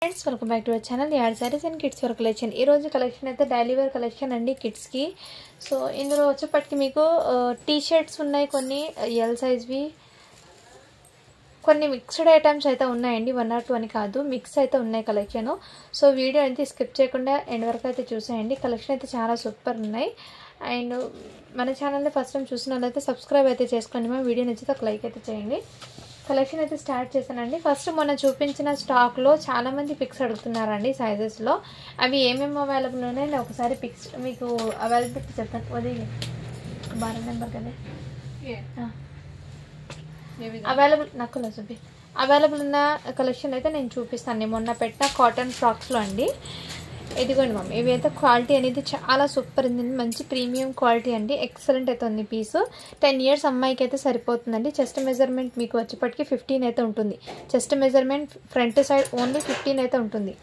Friends welcome back to our channel यार sarees and kids wear collection ఈ రోజు collection అయితే డైలీ వేర్ కలెక్షన్ అండి కిడ్స్ కి సో ఇందులో వచ్చేపటికి మీకు టీ షర్ట్స్ ఉన్నాయి కొన్ని ఎల్ సైజ్ వి కొన్ని మిక్స్డ్ ఐటమ్స్ అయితే ఉన్నాయండి 1 or 2 అని కాదు మిక్స్ అయితే ఉన్నాయి కలెక్షన్ సో వీడియో అయితే స్కిప్ చేయకుండా ఎండ్ వరకు అయితే చూసేయండి కలెక్షన్ అయితే చాలా సూపర్ ఉన్నాయి అండ్ మన ఛానల్ ని ఫస్ట్ టైం చూసినట్లయితే సబ్స్క్రైబ్ అయితే చేసుకోండి మా వీడియో నచ్చితే ఒక లైక్ అయితే చేయండి కలెక్షన్ అయితే స్టార్ట్ చేశానండి ఫస్ట్ మొన్న చూపించిన స్టాక్ లో చాలా మంది పిక్స్ అడుగుతున్నారండి సైజెస్ లో అవి ఏమేం అవైలబుల్ ఉన్నాయో నేను ఒకసారి పిక్స్ మీకు అవైలబిలిటీ చెప్తాను వదిలి 12 నెంబర్ కదా అవైలబుల్ నాకు లసుబి అవైలబుల్ ఉన్న కలెక్షన్ అయితే నేను చూపిస్తాను మొన్న పెట్టిన కాటన్ ఫ్రాక్స్ లో అండి ఇదిగోండి మమ్మీ ఇవి అయితే క్వాలిటీ అనేది చాలా సూపర్ ఉంది మంచి ప్రీమియం క్వాలిటీ అండి ఎక్సలెంట్ అయితే ఉంది పీస్ 10 ఇయర్స్ అమ్మాయికి అయితే సరిపోతుందండి చెస్ట్ మెజర్మెంట్ మీకు వచ్చేపటికి 15 అయితే ఉంటుంది chest measurement front side only 15 అయితే ఉంటుంది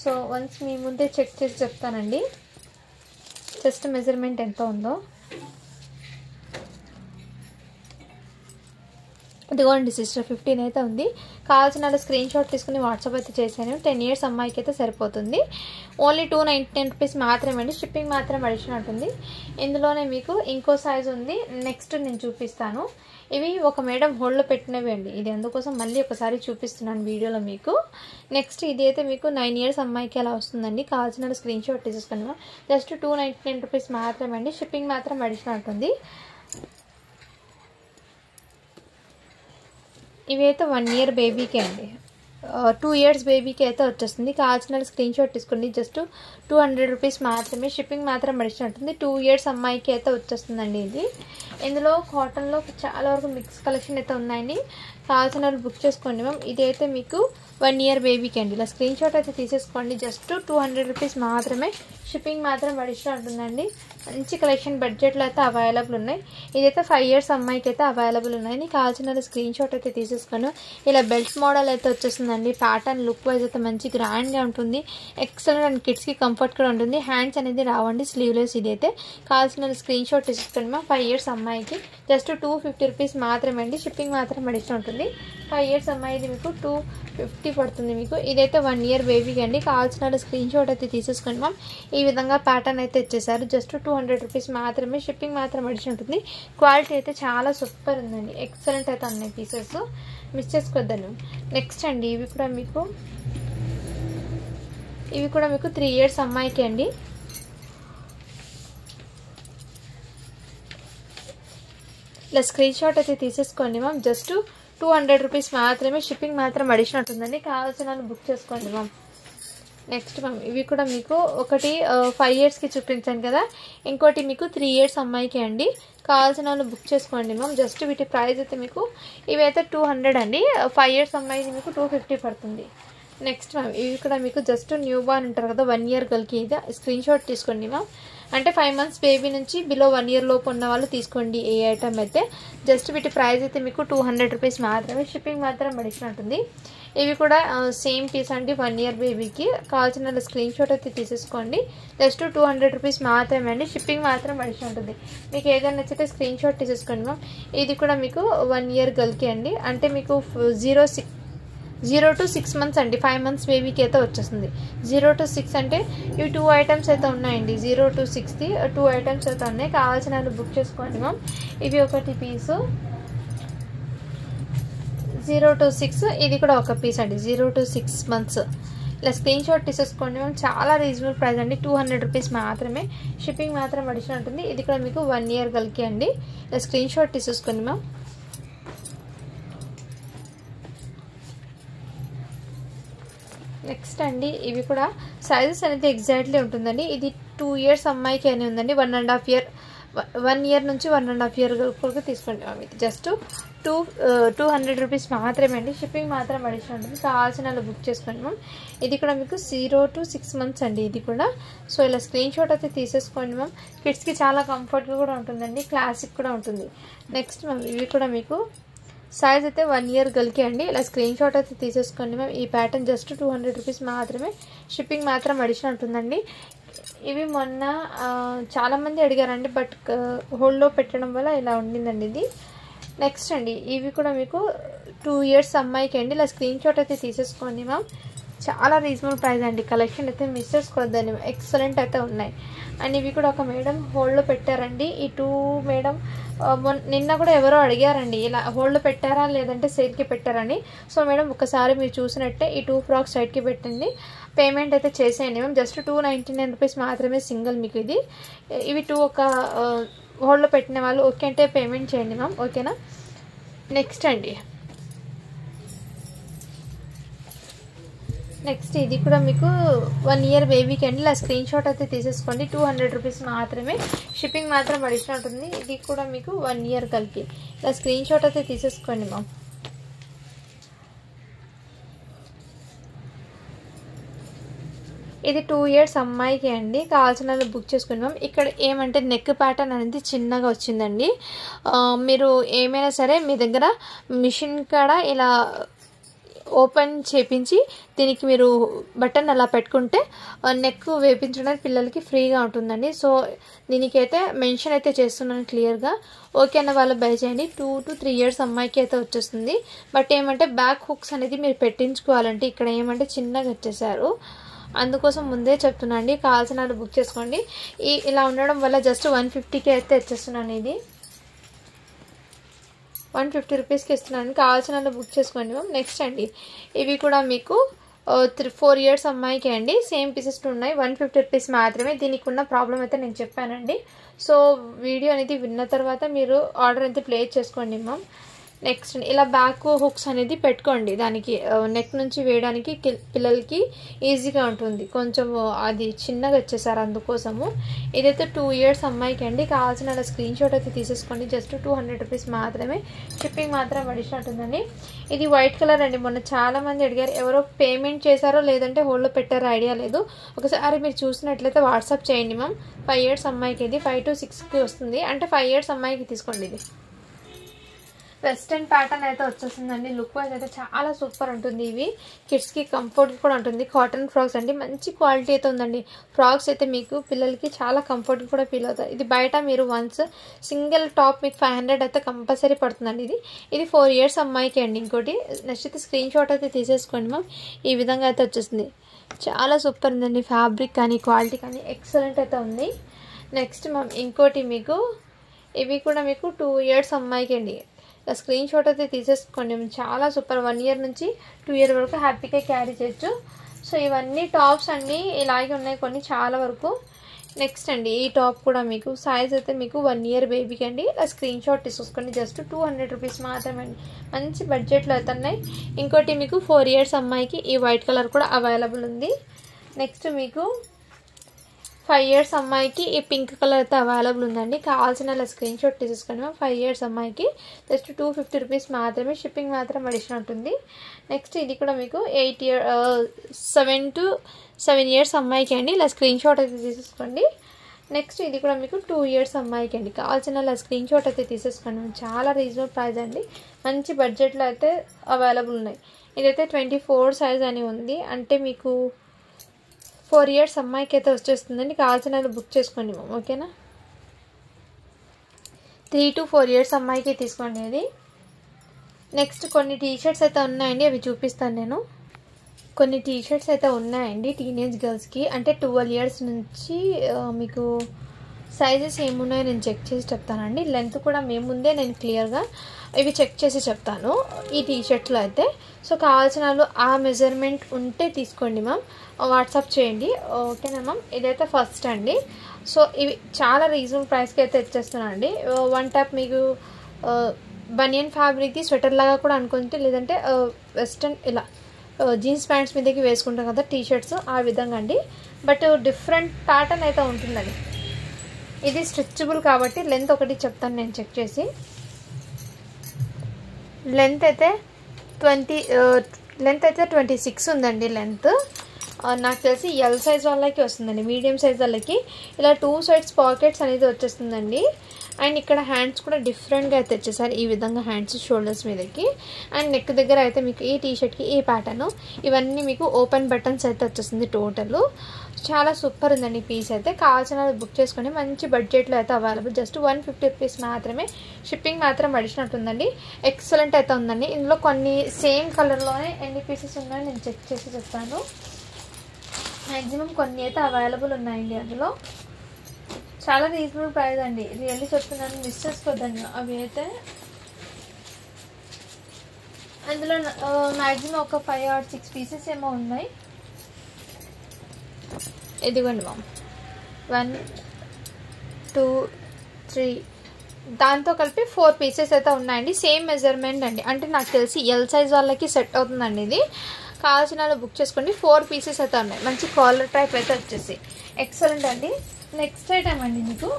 సో వన్స్ మీ ముందే చెక్ చేసి చెప్తానండి చెస్ట్ మెజర్మెంట్ ఎంత ఉందో ఇదిగోండి సిస్టర్ 15 అయితే ఉంది కావాల్సిన స్క్రీన్ షాట్ తీసుకుని వాట్సాప్ అయితే చేశాను 10 ఇయర్స్ అమ్మాయికి అయితే సరిపోతుంది ఓన్లీ 299 రూపీస్ మాత్రమే అండి షిప్పింగ్ మాత్రం అడిషనల్ ఉంటుంది ఇందులోనే మీకు ఇంకో సైజ్ ఉంది నెక్స్ట్ నేను చూపిస్తాను ఇవి ఒక మేడం హోల్డ్లో పెట్టినవి అండి ఇది అందుకోసం మళ్ళీ ఒకసారి చూపిస్తున్నాను వీడియోలో మీకు నెక్స్ట్ ఇది అయితే మీకు 9 ఇయర్స్ అమ్మాయికి అలా వస్తుందండి కావాల్సిన స్క్రీన్ షాట్ తీసేసుకున్నాను జస్ట్ 299 రూపీస్ మాత్రమే అండి షిప్పింగ్ మాత్రం అడిషనల్ ఉంటుంది ఇవి అయితే 1 ఇయర్ బేబీకి అండి 2 ఇయర్స్ బేబీకి అయితే వచ్చేస్తుంది కావాల్సిన స్క్రీన్ షాట్ తీసుకోండి జస్ట్ 200 రూపీస్ మాత్రమే షిప్పింగ్ మాత్రం అడిషనల్ ఉంటుంది 2 ఇయర్స్ అమ్మాయికి అయితే వచ్చేస్తుందండి ఇది ఇందులో కాటన్లో చాలా వరకు మిక్స్ కలెక్షన్ అయితే ఉన్నాయండి కావాల్సిన వాళ్ళు బుక్ చేసుకోండి మ్యామ్ ఇది అయితే మీకు 1 ఇయర్ బేబీకి అండి ఇలా స్క్రీన్ షాట్ అయితే తీసేసుకోండి జస్ట్ 200 రూపీస్ మాత్రమే షిప్పింగ్ మాత్రం అడిషనల్ ఉంటుందండి మంచి కలెక్షన్ బడ్జెట్లో అయితే అవైలబుల్ ఉన్నాయి ఇదైతే 5 ఇయర్స్ అమ్మాయికి అయితే అవైలబుల్ ఉన్నాయి కావాల్సిన స్క్రీన్ షాట్ అయితే తీసేసుకోను ఇలా బెల్ట్ మోడల్ అయితే వచ్చేస్తుందండి ప్యాటర్న్ లుక్ వైజ్ అయితే మంచి గ్రాండ్గా ఉంటుంది ఎక్సలెంట్ అండ్ కిడ్స్కి కంఫర్ట్ కూడా ఉంటుంది హ్యాండ్స్ అనేది రావండి స్లీవ్లెస్ ఇది అయితే కావాల్సిన స్క్రీన్ షాట్ తీసేసుకోండి మా 5 ఇయర్స్ అమ్మాయికి జస్ట్ 250 రూపీస్ మాత్రమే అండి షిప్పింగ్ మాత్రం అడిషనల్ ఉంటుంది 5 ఇయర్స్ అమ్మాయిది మీకు 250 పడుతుంది మీకు ఇదైతే 1 ఇయర్ బేబీకి అండి కావాల్సిన స్క్రీన్ షాట్ అయితే తీసేసుకోండి మ్యామ్ ఈ విధంగా ప్యాటర్న్ అయితే ఇచ్చేసారు జస్ట్ 200 రూపీస్ మాత్రమే షిప్పింగ్ మాత్రం అడిషనల్ ఉంటుంది క్వాలిటీ అయితే చాలా సూపర్ ఉందండి ఎక్సలెంట్ అయితే ఉన్నాయి పీసెస్ మిస్ చేసుకోవద్దండి నెక్స్ట్ అండి ఇవి కూడా మీకు 3 ఇయర్స్ అమ్మాయికి అండి ఇలా స్క్రీన్ షాట్ అయితే తీసేసుకోండి మ్యామ్ జస్ట్ 200 రూపీస్ మాత్రమే షిప్పింగ్ మాత్రం అడిషనల్ ఉంటుందండి కావాల్సిన బుక్ చేసుకోండి మ్యామ్ నెక్స్ట్ మ్యామ్ ఇవి కూడా మీకు ఒకటి 5 ఇయర్స్కి చూపించాను కదా ఇంకోటి మీకు 3 ఇయర్స్ అమ్మాయికి అండి కావాల్సిన వాళ్ళు బుక్ చేసుకోండి మ్యామ్ జస్ట్ వీటి ప్రైస్ అయితే మీకు ఇవైతే 200 అండి 5 ఇయర్స్ అమ్మాయికి మీకు 250 పడుతుంది నెక్స్ట్ మ్యామ్ ఇవి కూడా మీకు జస్ట్ న్యూ బార్న్ ఉంటారు కదా 1 ఇయర్ గర్ల్కి ఇది స్క్రీన్ షాట్ తీసుకోండి మ్యామ్ అంటే 5 మంత్స్ బేబీ నుంచి బిలో 1 ఇయర్ లోపు ఉన్న వాళ్ళు తీసుకోండి ఏ ఐటమ్ అయితే జస్ట్ వీటి ప్రైస్ అయితే మీకు 200 రూపీస్ మాత్రమే షిప్పింగ్ మాత్రం అడిషనల్ ఉంటుంది ఇవి కూడా సేమ్ పీస్ అండి 1 ఇయర్ బేబీకి కావాల్సిన స్క్రీన్ షాట్ అయితే తీసేసుకోండి జస్ట్ 200 రూపీస్ మాత్రమే అండి షిప్పింగ్ మాత్రం అడిషనల్ ఉంటుంది మీకు ఏదైనా నచ్చితే స్క్రీన్ షాట్ తీసేసుకోండి మ్యామ్ ఇది కూడా మీకు 1 ఇయర్ గర్ల్కి అండి అంటే మీకు 0 to 6 months అండి 5 months బేబీకి అయితే వచ్చేస్తుంది 0 to 6 అంటే ఇవి 2 ఐటమ్స్ అయితే ఉన్నాయండి 0 to 6ది 2 ఐటమ్స్ అయితే ఉన్నాయి కావాల్సిన బుక్ చేసుకోండి మ్యామ్ ఇవి ఒకటి పీసు 0 to 6 ఇది కూడా ఒక పీస్ అండి 0 to 6 months ఇలా స్క్రీన్ షాట్ తీసేసుకోండి మ్యామ్ చాలా రీజనబుల్ ప్రైస్ అండి 200 రూపీస్ మాత్రమే షిప్పింగ్ మాత్రం అడిషనల్ ఉంటుంది ఇది కూడా మీకు 1 ఇయర్ గర్ల్కి అండి ఇలా స్క్రీన్ షాట్ తీసేసుకోండి మ్యామ్ నెక్స్ట్ అండి ఇవి కూడా సైజెస్ అనేది ఎగ్జాక్ట్లీ ఉంటుందండి ఇది 2 ఇయర్స్ అమ్మాయికి అని ఉందండి 1.5 ఇయర్ 1 ఇయర్ నుంచి 1.5 ఇయర్ వరకు తీసుకోండి ఇది జస్ట్ 200 రూపీస్ మాత్రమే అండి షిప్పింగ్ మాత్రం అడిషనల్ ఉంటుంది కావాల్సిన బుక్ చేసుకోండి మ్యామ్ ఇది కూడా మీకు 0 to 6 months అండి ఇది కూడా సో ఇలా స్క్రీన్ షాట్ అయితే తీసేసుకోండి మ్యామ్ కిడ్స్కి చాలా కంఫర్ట్గా కూడా ఉంటుందండి క్లాసిక్ కూడా ఉంటుంది నెక్స్ట్ మ్యామ్ ఇవి కూడా మీకు సైజ్ అయితే 1 ఇయర్ గర్ల్కి అండి ఇలా స్క్రీన్ షాట్ అయితే తీసేసుకోండి మ్యామ్ ఈ ప్యాటర్న్ జస్ట్ 200 రూపీస్ మాత్రమే షిప్పింగ్ మాత్రం అడిషనల్ ఉంటుందండి ఇవి మొన్న చాలా మంది అడిగారండి బట్ హోల్డ్లో పెట్టడం వల్ల ఇలా ఉండిందండి ఇది నెక్స్ట్ అండి ఇవి కూడా మీకు 2 ఇయర్స్ అమ్మాయికి అండి ఇలా స్క్రీన్ షాట్ అయితే తీసేసుకోండి మ్యామ్ చాలా రీజనబుల్ ప్రైస్ అండి. కలెక్షన్ అయితే మిస్ చేసుకోవద్దండి, ఎక్సలెంట్ అయితే ఉన్నాయి. అండ్ ఇవి కూడా ఒక మేడం హోల్డ్లో పెట్టారండి. ఈ 2 మేడం నిన్న కూడా ఎవరో అడిగారండి ఇలా హోల్డ్లో పెట్టారా లేదంటే సేల్కి పెట్టారని. సో మేడం ఒకసారి మీరు చూసినట్టే ఈ 2 ఫ్రాక్స్ సైడ్కి పెట్టండి, పేమెంట్ అయితే చేసేయండి మ్యామ్. జస్ట్ 299 రూపీస్ మాత్రమే సింగిల్ మీకు ఇది. ఇవి 2 ఒక హోల్డ్లో పెట్టిన వాళ్ళు ఓకే అంటే పేమెంట్ చేయండి మ్యామ్, ఓకేనా. నెక్స్ట్ అండి, నెక్స్ట్ ఇది కూడా మీకు 1 ఇయర్ బేబీకి అండి. ఇలా స్క్రీన్ షాట్ అయితే తీసేసుకోండి. 200 రూపీస్ మాత్రమే, షిప్పింగ్ మాత్రం అడిషనల్ ఉంటుంది. ఇది కూడా మీకు 1 ఇయర్ కలిపి ఇలా స్క్రీన్ షాట్ అయితే తీసేసుకోండి మ్యామ్. ఇది 2 ఇయర్స్ అమ్మాయికి అండి. కావాల్సిన బుక్ చేసుకోండి మ్యామ్. ఇక్కడ ఏమంటే నెక్ ప్యాటర్న్ అనేది చిన్నగా వచ్చిందండి. మీరు ఏమైనా సరే మీ దగ్గర మిషన్ కాడ ఇలా ఓపెన్ చేపించి దీనికి మీరు బటన్ అలా పెట్టుకుంటే నెక్ వేపించడానికి పిల్లలకి ఫ్రీగా ఉంటుందండి. సో దీనికైతే మెన్షన్ అయితే చేస్తున్నాను క్లియర్గా, ఓకే అన్న వాళ్ళు బై చేయండి. 2 to 3 ఇయర్స్ అమ్మాయికి అయితే వచ్చేస్తుంది. బట్ ఏమంటే బ్యాక్ హుక్స్ అనేది మీరు పెట్టించుకోవాలంటే ఇక్కడ ఏమంటే చిన్నగా వచ్చేసారు, అందుకోసం ముందే చెప్తున్నా అండి. కావాల్సిన వాళ్ళు బుక్ చేసుకోండి. ఇలా ఉండడం వల్ల జస్ట్ 150కి అయితే వచ్చేస్తున్నాను. ఇది 150 రూపీస్కి ఇస్తున్నాను, కావాల్సిన వాళ్ళు బుక్ చేసుకోండి మ్యామ్. నెక్స్ట్ అండి, ఇవి కూడా మీకు 4 ఇయర్స్ అమ్మాయికి అండి. సేమ్ పీసెస్ ఉన్నాయి, 150 రూపీస్ మాత్రమే. దీనికి ఉన్న ప్రాబ్లం అయితే నేను చెప్పానండి. సో వీడియో అనేది విన్న తర్వాత మీరు ఆర్డర్ అయితే ప్లేస్ చేసుకోండి మ్యామ్. నెక్స్ట్ ఇలా బ్యాక్ హుక్స్ అనేది పెట్టుకోండి, దానికి నెక్ నుంచి వేయడానికి పిల్లలకి ఈజీగా ఉంటుంది. కొంచెం అది చిన్నగా వచ్చేసారు అందుకోసము. ఇదైతే 2 ఇయర్స్ అమ్మాయికి అండి. కావాల్సిన స్క్రీన్ షాట్ అయితే తీసేసుకోండి. జస్ట్ 200 రూపీస్ మాత్రమే, షిప్పింగ్ మాత్రం అడిషనల్ ఉంటుందండి. ఇది వైట్ కలర్ అండి. మొన్న చాలా మంది అడిగారు, ఎవరో పేమెంట్ చేశారో లేదంటే హోల్డ్లో పెట్టారో ఐడియా లేదు. ఒకసారి మీరు చూసినట్లయితే వాట్సాప్ చేయండి మ్యామ్. 5 ఇయర్స్ అమ్మాయికి ఇది 5 to 6కి వస్తుంది, అంటే 5 ఇయర్స్ అమ్మాయికి తీసుకోండి. ఇది వెస్టర్న్ ప్యాటర్న్ అయితే వచ్చేస్తుందండి. లుక్ వైజ్ అయితే చాలా సూపర్ ఉంటుంది. ఇవి కిడ్స్కి కంఫర్ట్ కూడా ఉంటుంది. కాటన్ ఫ్రాక్స్ అండి, మంచి క్వాలిటీ అయితే ఉందండి. ఫ్రాక్స్ అయితే మీకు పిల్లలకి చాలా కంఫర్ట్ కూడా ఫీల్ అవుతాయి. ఇది బయట మీరు వన్స్ సింగిల్ టాప్ మీకు 500 అయితే కంపల్సరీ పడుతుందండి. ఇది 4 ఇయర్స్ అమ్మాయికి అండి. ఇంకోటి నెక్స్ట్ అయితే స్క్రీన్ షాట్ అయితే తీసేసుకోండి మ్యామ్. ఈ విధంగా అయితే వచ్చేస్తుంది, చాలా సూపర్ ఉందండి. ఫ్యాబ్రిక్ కానీ క్వాలిటీ కానీ ఎక్సలెంట్ అయితే ఉంది. నెక్స్ట్ మ్యామ్ ఇంకోటి మీకు ఇవి కూడా మీకు 2 ఇయర్స్ అమ్మాయికి అండి. స్క్రీన్ షాట్ అయితే తీసేసుకోండి, చాలా సూపర్. 1 ఇయర్ నుంచి 2 ఇయర్ వరకు హ్యాపీగా క్యారీ చేయొచ్చు. సో ఇవన్నీ టాప్స్ అన్నీ ఇలాగే ఉన్నాయి కొన్ని చాలా వరకు. నెక్స్ట్ అండి, ఈ టాప్ కూడా మీకు సైజ్ అయితే మీకు 1 ఇయర్ బేబీకి అండి. ఇలా స్క్రీన్ షాట్ తీసుకోండి. జస్ట్ 200 రూపీస్ మాత్రమే అండి, మంచి బడ్జెట్లో అయితే ఉన్నాయి. ఇంకోటి మీకు 4 ఇయర్స్ అమ్మాయికి ఈ వైట్ కలర్ కూడా అవైలబుల్ ఉంది. నెక్స్ట్ మీకు 5 ఇయర్స్ అమ్మాయికి ఈ పింక్ కలర్ అయితే అవైలబుల్ ఉందండి. కావాల్సిన స్క్రీన్ షాట్ తీసేసుకోండి. 5 ఇయర్స్ అమ్మాయికి జస్ట్ 250 రూపీస్ మాత్రమే, షిప్పింగ్ మాత్రం అడిషనల్ ఉంటుంది. నెక్స్ట్ ఇది కూడా మీకు 7 to 7 ఇయర్స్ అమ్మాయికి అండి. ఇలా స్క్రీన్ షాట్ అయితే తీసేసుకోండి. నెక్స్ట్ ఇది కూడా మీకు 2 ఇయర్స్ అమ్మాయికి అండి. కావాల్సిన స్క్రీన్ షాట్ అయితే తీసేసుకోండి. చాలా రీజనబుల్ ప్రైస్ అండి, మంచి బడ్జెట్లో అయితే అవైలబుల్ ఉన్నాయి. ఇదైతే 24 సైజ్ అని ఉంది, అంటే మీకు 4 ఇయర్స్ అమ్మాయికి అయితే వచ్చేస్తుందండి. కావాల్సిన బుక్ చేసుకోండి మ్యామ్, ఓకేనా. 3 to 4 ఇయర్స్ అమ్మాయికి తీసుకోండి ఇది. నెక్స్ట్ కొన్ని టీషర్ట్స్ అయితే ఉన్నాయండి, అవి చూపిస్తాను నేను. కొన్ని టీషర్ట్స్ అయితే ఉన్నాయండి టీనేజ్ గర్ల్స్కి, అంటే 12 ఇయర్స్ నుంచి. మీకు సైజెస్ ఏమున్నాయో నేను చెక్ చేసి చెప్తానండి. లెంత్ కూడా మేము ముందే నేను క్లియర్గా ఇవి చెక్ చేసి చెప్తాను ఈ టీషర్ట్లో అయితే. సో కావాల్సిన వాళ్ళు ఆ మెజర్మెంట్ ఉంటే తీసుకోండి మ్యామ్, వాట్సాప్ చేయండి, ఓకేనా మ్యామ్. ఇదైతే ఫస్ట్ అండి. సో ఇవి చాలా రీజనబుల్ ప్రైస్కి అయితే ఇచ్చేస్తున్నాను అండి. 1 టైప్ మీకు బనియన్ ఫ్యాబ్రిక్ది స్వెటర్ లాగా కూడా అనుకుంటే, లేదంటే వెస్ట్రన్ ఇలా జీన్స్ ప్యాంట్స్ మీదకి వేసుకుంటాం కదా టీషర్ట్స్, ఆ విధంగా అండి. బట్ డిఫరెంట్ ప్యాటర్న్ అయితే ఉంటుందండి. ఇది స్ట్రెచబుల్ కాబట్టి లెంత్ ఒకటి చెప్తాను నేను చెక్ చేసి. లెంత్ అయితే 26 ఉందండి లెంత్. నాకు తెలిసి ఎల్ సైజ్ వాళ్ళకి వస్తుందండి. మీడియం సైజ్ వాళ్ళకి ఇలా 2 సైడ్స్ పాకెట్స్ అనేది వచ్చేస్తుందండి. అండ్ ఇక్కడ హ్యాండ్స్ కూడా డిఫరెంట్గా అయితే వచ్చేసారు. ఈ విధంగా హ్యాండ్స్ షోల్డర్స్ మీదకి అండ్ నెక్ దగ్గర అయితే మీకు ఈ టీషర్ట్కి ఈ ప్యాటర్న్ ఇవన్నీ మీకు ఓపెన్ బటన్స్ అయితే వచ్చేస్తుంది. టోటల్ చాలా సూపర్ ఉందండి పీస్ అయితే. కావాల్సిన బుక్ చేసుకొని మంచి బడ్జెట్లో అయితే అవైలబుల్. జస్ట్ 150 రూపీస్ మాత్రమే. షిప్పింగ్ మాత్రం అడిషనల్ ఉందండి. ఎక్సలెంట్ అయితే ఉందండి. ఇందులో కొన్ని సేమ్ కలర్లోనే ఎన్ని పీసెస్ ఉన్నాయో నేను చెక్ చేసి చెప్తాను. మ్యాక్సిమం కొన్ని అయితే అవైలబుల్ ఉన్నాయండి. అందులో చాలా రీజనబుల్ ప్రైస్ అండి. రియల్లీ చెప్తున్నాను, మిస్ చేసుకోవద్దండి. అవి అయితే అందులో మ్యాక్సిమం ఒక 5 or 6 పీసెస్ ఏమో ఉన్నాయి. ఇదిగోండి మ్యామ్ 1 2 3 దాంతో కలిపి 4 పీసెస్ అయితే ఉన్నాయండి. సేమ్ మెజర్మెంట్ అండి. అంటే నాకు తెలిసి ఎల్ సైజ్ వాళ్ళకి సెట్ అవుతుందండి. ఇది కావాల్సిన వాళ్ళు బుక్ చేసుకోండి. 4 పీసెస్ అయితే ఉన్నాయి. మంచి కాలర్ టైప్ అయితే వచ్చేసి ఎక్సలెంట్ అండి. నెక్స్ట్ ఐటమ్ అండి మీకు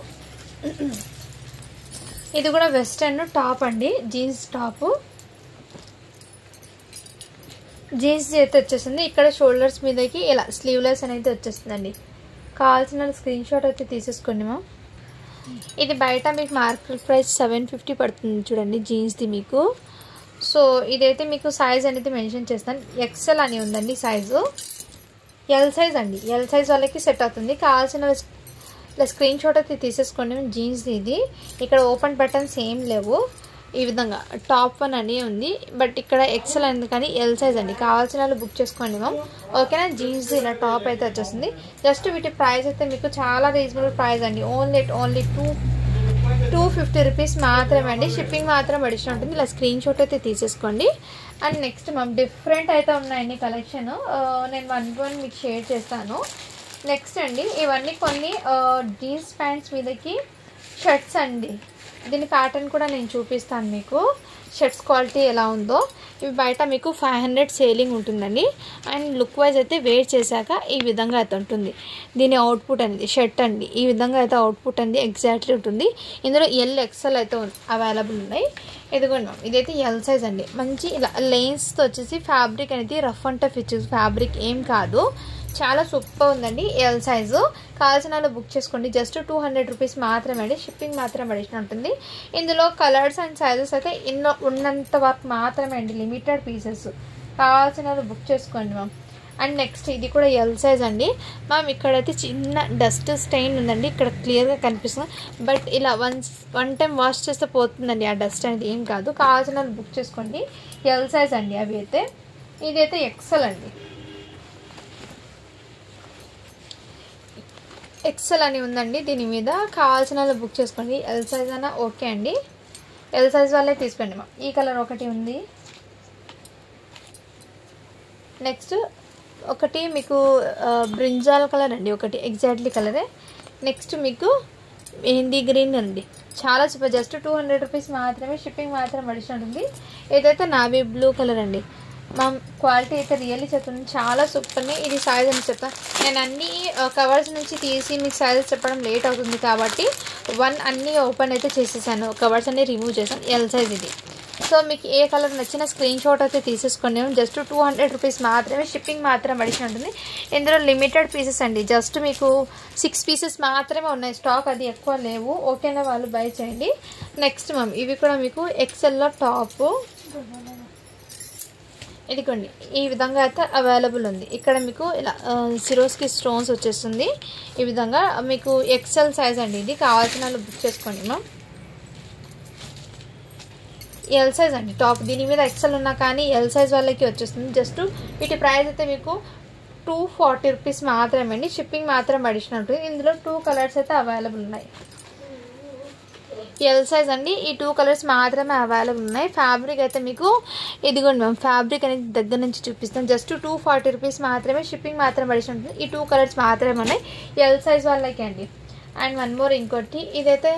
ఇది కూడా వెస్టర్న్ టాప్ అండి. జీన్స్ టాప్, జీన్స్ అయితే వచ్చేసింది. ఇక్కడ షోల్డర్స్ మీదకి ఇలా స్లీవ్లెస్ అనేది వచ్చేస్తుందండి. కావాల్సిన స్క్రీన్ షాట్ అయితే తీసేసుకోండి మ్యామ్. ఇది బయట మీకు మార్కెట్ ప్రైస్ 750 పడుతుంది చూడండి జీన్స్ది మీకు. సో ఇదైతే మీకు సైజ్ అనేది మెన్షన్ చేస్తాను. ఎక్సెల్ అని ఉందండి సైజు. ఎల్ సైజ్ అండి. ఎల్ సైజ్ వాళ్ళకి సెట్ అవుతుంది. కావాల్సిన స్క్రీన్ షాట్ అయితే తీసేసుకోండి. జీన్స్ ఇది ఇక్కడ ఓపెన్ బటన్స్ ఏం లేవు. ఈ విధంగా టాప్ 1 అని ఉంది. బట్ ఇక్కడ ఎక్సెల్ అయింది కానీ ఎల్ సైజ్ అండి. కావాల్సిన వాళ్ళు బుక్ చేసుకోండి మ్యామ్. ఓకేనా. జీన్స్ ఇలా టాప్ అయితే వచ్చేస్తుంది. జస్ట్ వీటి ప్రైస్ అయితే మీకు చాలా రీజనబుల్ ప్రైస్ అండి. ఓన్లీ 250 రూపీస్ మాత్రమే అండి. షిప్పింగ్ మాత్రం అడిషనల్ ఉంటుంది. ఇలా స్క్రీన్ షాట్ అయితే తీసేసుకోండి. అండ్ నెక్స్ట్ మ్యామ్ డిఫరెంట్ అయితే ఉన్నాయండి కలెక్షన్. నేను 1 by 1 మీకు షేర్ చేస్తాను. నెక్స్ట్ అండి ఇవన్నీ కొన్ని జీన్స్ ప్యాంట్స్ మీదకి షర్ట్స్ అండి. దీని ప్యాటర్న్ కూడా నేను చూపిస్తాను మీకు. షర్ట్స్ క్వాలిటీ ఎలా ఉందో. ఇవి బయట మీకు 500 సేలింగ్ ఉంటుందండి. అండ్ లుక్ వైజ్ అయితే వేర్ చేశాక ఈ విధంగా అయితే ఉంటుంది. దీని అవుట్పుట్ అనేది షర్ట్ అండి. ఈ విధంగా అయితే అవుట్పుట్ అనేది ఎగ్జాక్ట్లీ ఉంటుంది. ఇందులో ఎల్ ఎక్సెల్ అయితే అవైలబుల్ ఉన్నాయి. ఇదిగోండి మ్యామ్ ఇదైతే ఎల్ సైజ్ అండి. మంచి ఇలా లైన్స్తో వచ్చేసి ఫ్యాబ్రిక్ అనేది రఫ్ అండ్ టఫ్ ఇచ్చేసి ఫ్యాబ్రిక్ ఏం కాదు. చాలా సూపర్ ఉందండి. ఎల్ సైజు కావాల్సిన వాళ్ళు బుక్ చేసుకోండి. జస్ట్ 200 రూపీస్ మాత్రమే అండి. షిప్పింగ్ మాత్రం అడిషనల్ ఉంటుంది. ఇందులో కలర్స్ అండ్ సైజెస్ అయితే ఉన్నంత వరకు మాత్రమే అండి. Limited pieces. కావాల్సిన వాళ్ళు బుక్ చేసుకోండి మ్యామ్. అండ్ నెక్స్ట్ ఇది కూడా ఎల్ సైజ్ అండి మ్యామ్. ఇక్కడైతే చిన్న డస్ట్ స్టెయిన్ ఉందండి. ఇక్కడ క్లియర్గా కనిపిస్తుంది. బట్ ఇలా వన్ టైం వాష్ చేస్తే పోతుందండి ఆ డస్ట్ అనేది. ఏం కాదు. కావాల్సిన వాళ్ళు బుక్ చేసుకోండి. ఎల్ సైజ్ అండి అవి అయితే. ఇదైతే ఎక్సెల్ అండి. ఎక్సెల్ అని ఉందండి. దీని మీద కావాల్సిన వాళ్ళు బుక్ చేసుకోండి. ఎల్ సైజ్ అయినా ఓకే అండి. ఎల్ సైజ్ వాళ్ళే తీసుకోండి మా. ఈ కలర్ ఒకటి ఉంది. నెక్స్ట్ ఒకటి మీకు బ్రింజాల్ కలర్ అండి. ఒకటి ఎగ్జాక్ట్లీ కలరే. నెక్స్ట్ మీకు మెహందీ గ్రీన్ అండి. చాలా సూపర్. జస్ట్ 200 రూపీస్ మాత్రమే. షిప్పింగ్ మాత్రం అడిషనల్ ఉంది. ఏదైతే నావీ బ్లూ కలర్ అండి. మా క్వాలిటీ అయితే రియల్లీ చెప్తున్నాను చాలా సూపర్ని. ఇది సైజ్ అని చెప్తాను. నేను అన్నీ కవర్స్ నుంచి తీసి మీకు సైజెస్ చెప్పడం లేట్ అవుతుంది కాబట్టి అన్నీ ఓపెన్ అయితే చేసేసాను. కవర్స్ అన్నీ రిమూవ్ చేశాను. ఎల్ సైజ్ ఇది. సో మీకు ఏ కలర్ నచ్చిన స్క్రీన్ షాట్ అయితే తీసేసుకోండి. జస్ట్ 200 రూపీస్ మాత్రమే. షిప్పింగ్ మాత్రం అడిషనల్ ఉంటుంది. ఇందులో లిమిటెడ్ పీసెస్ అండి. జస్ట్ మీకు 6 పీసెస్ మాత్రమే ఉన్నాయి. స్టాక్ అది ఎక్కువ లేవు. ఓకేనా వాళ్ళు బై చేయండి. నెక్స్ట్ మ్యామ్ ఇవి కూడా మీకు ఎక్సెల్లో టాప్. ఇదిగోండి ఈ విధంగా అయితే అవైలబుల్ ఉంది. ఇక్కడ మీకు ఇలా సిరోస్కి స్టోన్స్ వచ్చేస్తుంది. ఈ విధంగా మీకు ఎక్సెల్ సైజ్ అండి. ఇది కావాల్సిన వాళ్ళు బుక్ చేసుకోండి మ్యామ్. ఎల్ సైజ్ అండి టాప్. దీని మీద ఎక్సెల్ ఉన్నా కానీ ఎల్ సైజ్ వాళ్ళకి వచ్చేస్తుంది. జస్ట్ వీటి ప్రైస్ అయితే మీకు 240 రూపీస్ మాత్రమే అండి. షిప్పింగ్ మాత్రం అడిషనల్ ఉంటుంది. ఇందులో 2 కలర్స్ అయితే అవైలబుల్ ఉన్నాయి. ఎల్ సైజ్ అండి. ఈ 2 కలర్స్ మాత్రమే అవైలబుల్ ఉన్నాయి. ఫ్యాబ్రిక్ అయితే మీకు ఇదిగోండి మ్యామ్. ఫ్యాబ్రిక్ అనేది దగ్గర నుంచి చూపిస్తాను. జస్ట్ 240 రూపీస్ మాత్రమే. షిప్పింగ్ మాత్రం అడిషనల్ ఉంటుంది. ఈ 2 కలర్స్ మాత్రమే ఉన్నాయి ఎల్ సైజ్ వాళ్ళకి అండి. అండ్ 1 మోర్ ఇంకోటి. ఇదైతే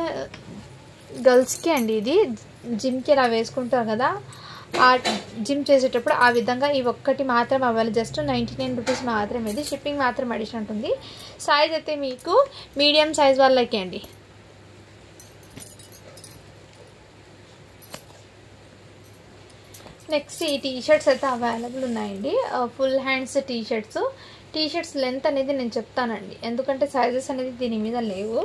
గర్ల్స్కి అండి. ఇది జిమ్కి ఇలా వేసుకుంటారు కదా. ఆ జిమ్ చేసేటప్పుడు ఆ విధంగా ఈ ఒక్కటి మాత్రం అవ్వాలి. జస్ట్ 99 రూపీస్ మాత్రమే. ఇది షిప్పింగ్ మాత్రం అడిషనల్ ఉంటుంది. సైజ్ అయితే మీకు మీడియం సైజ్ వాళ్ళకి అండి. నెక్స్ట్ ఈ టీషర్ట్స్ అయితే అవైలబుల్ ఉన్నాయండి. ఫుల్ హ్యాండ్స్ టీషర్ట్స్ లెంత్ అనేది నేను చెప్తానండి, ఎందుకంటే సైజెస్ అనేది దీని మీద లేవు.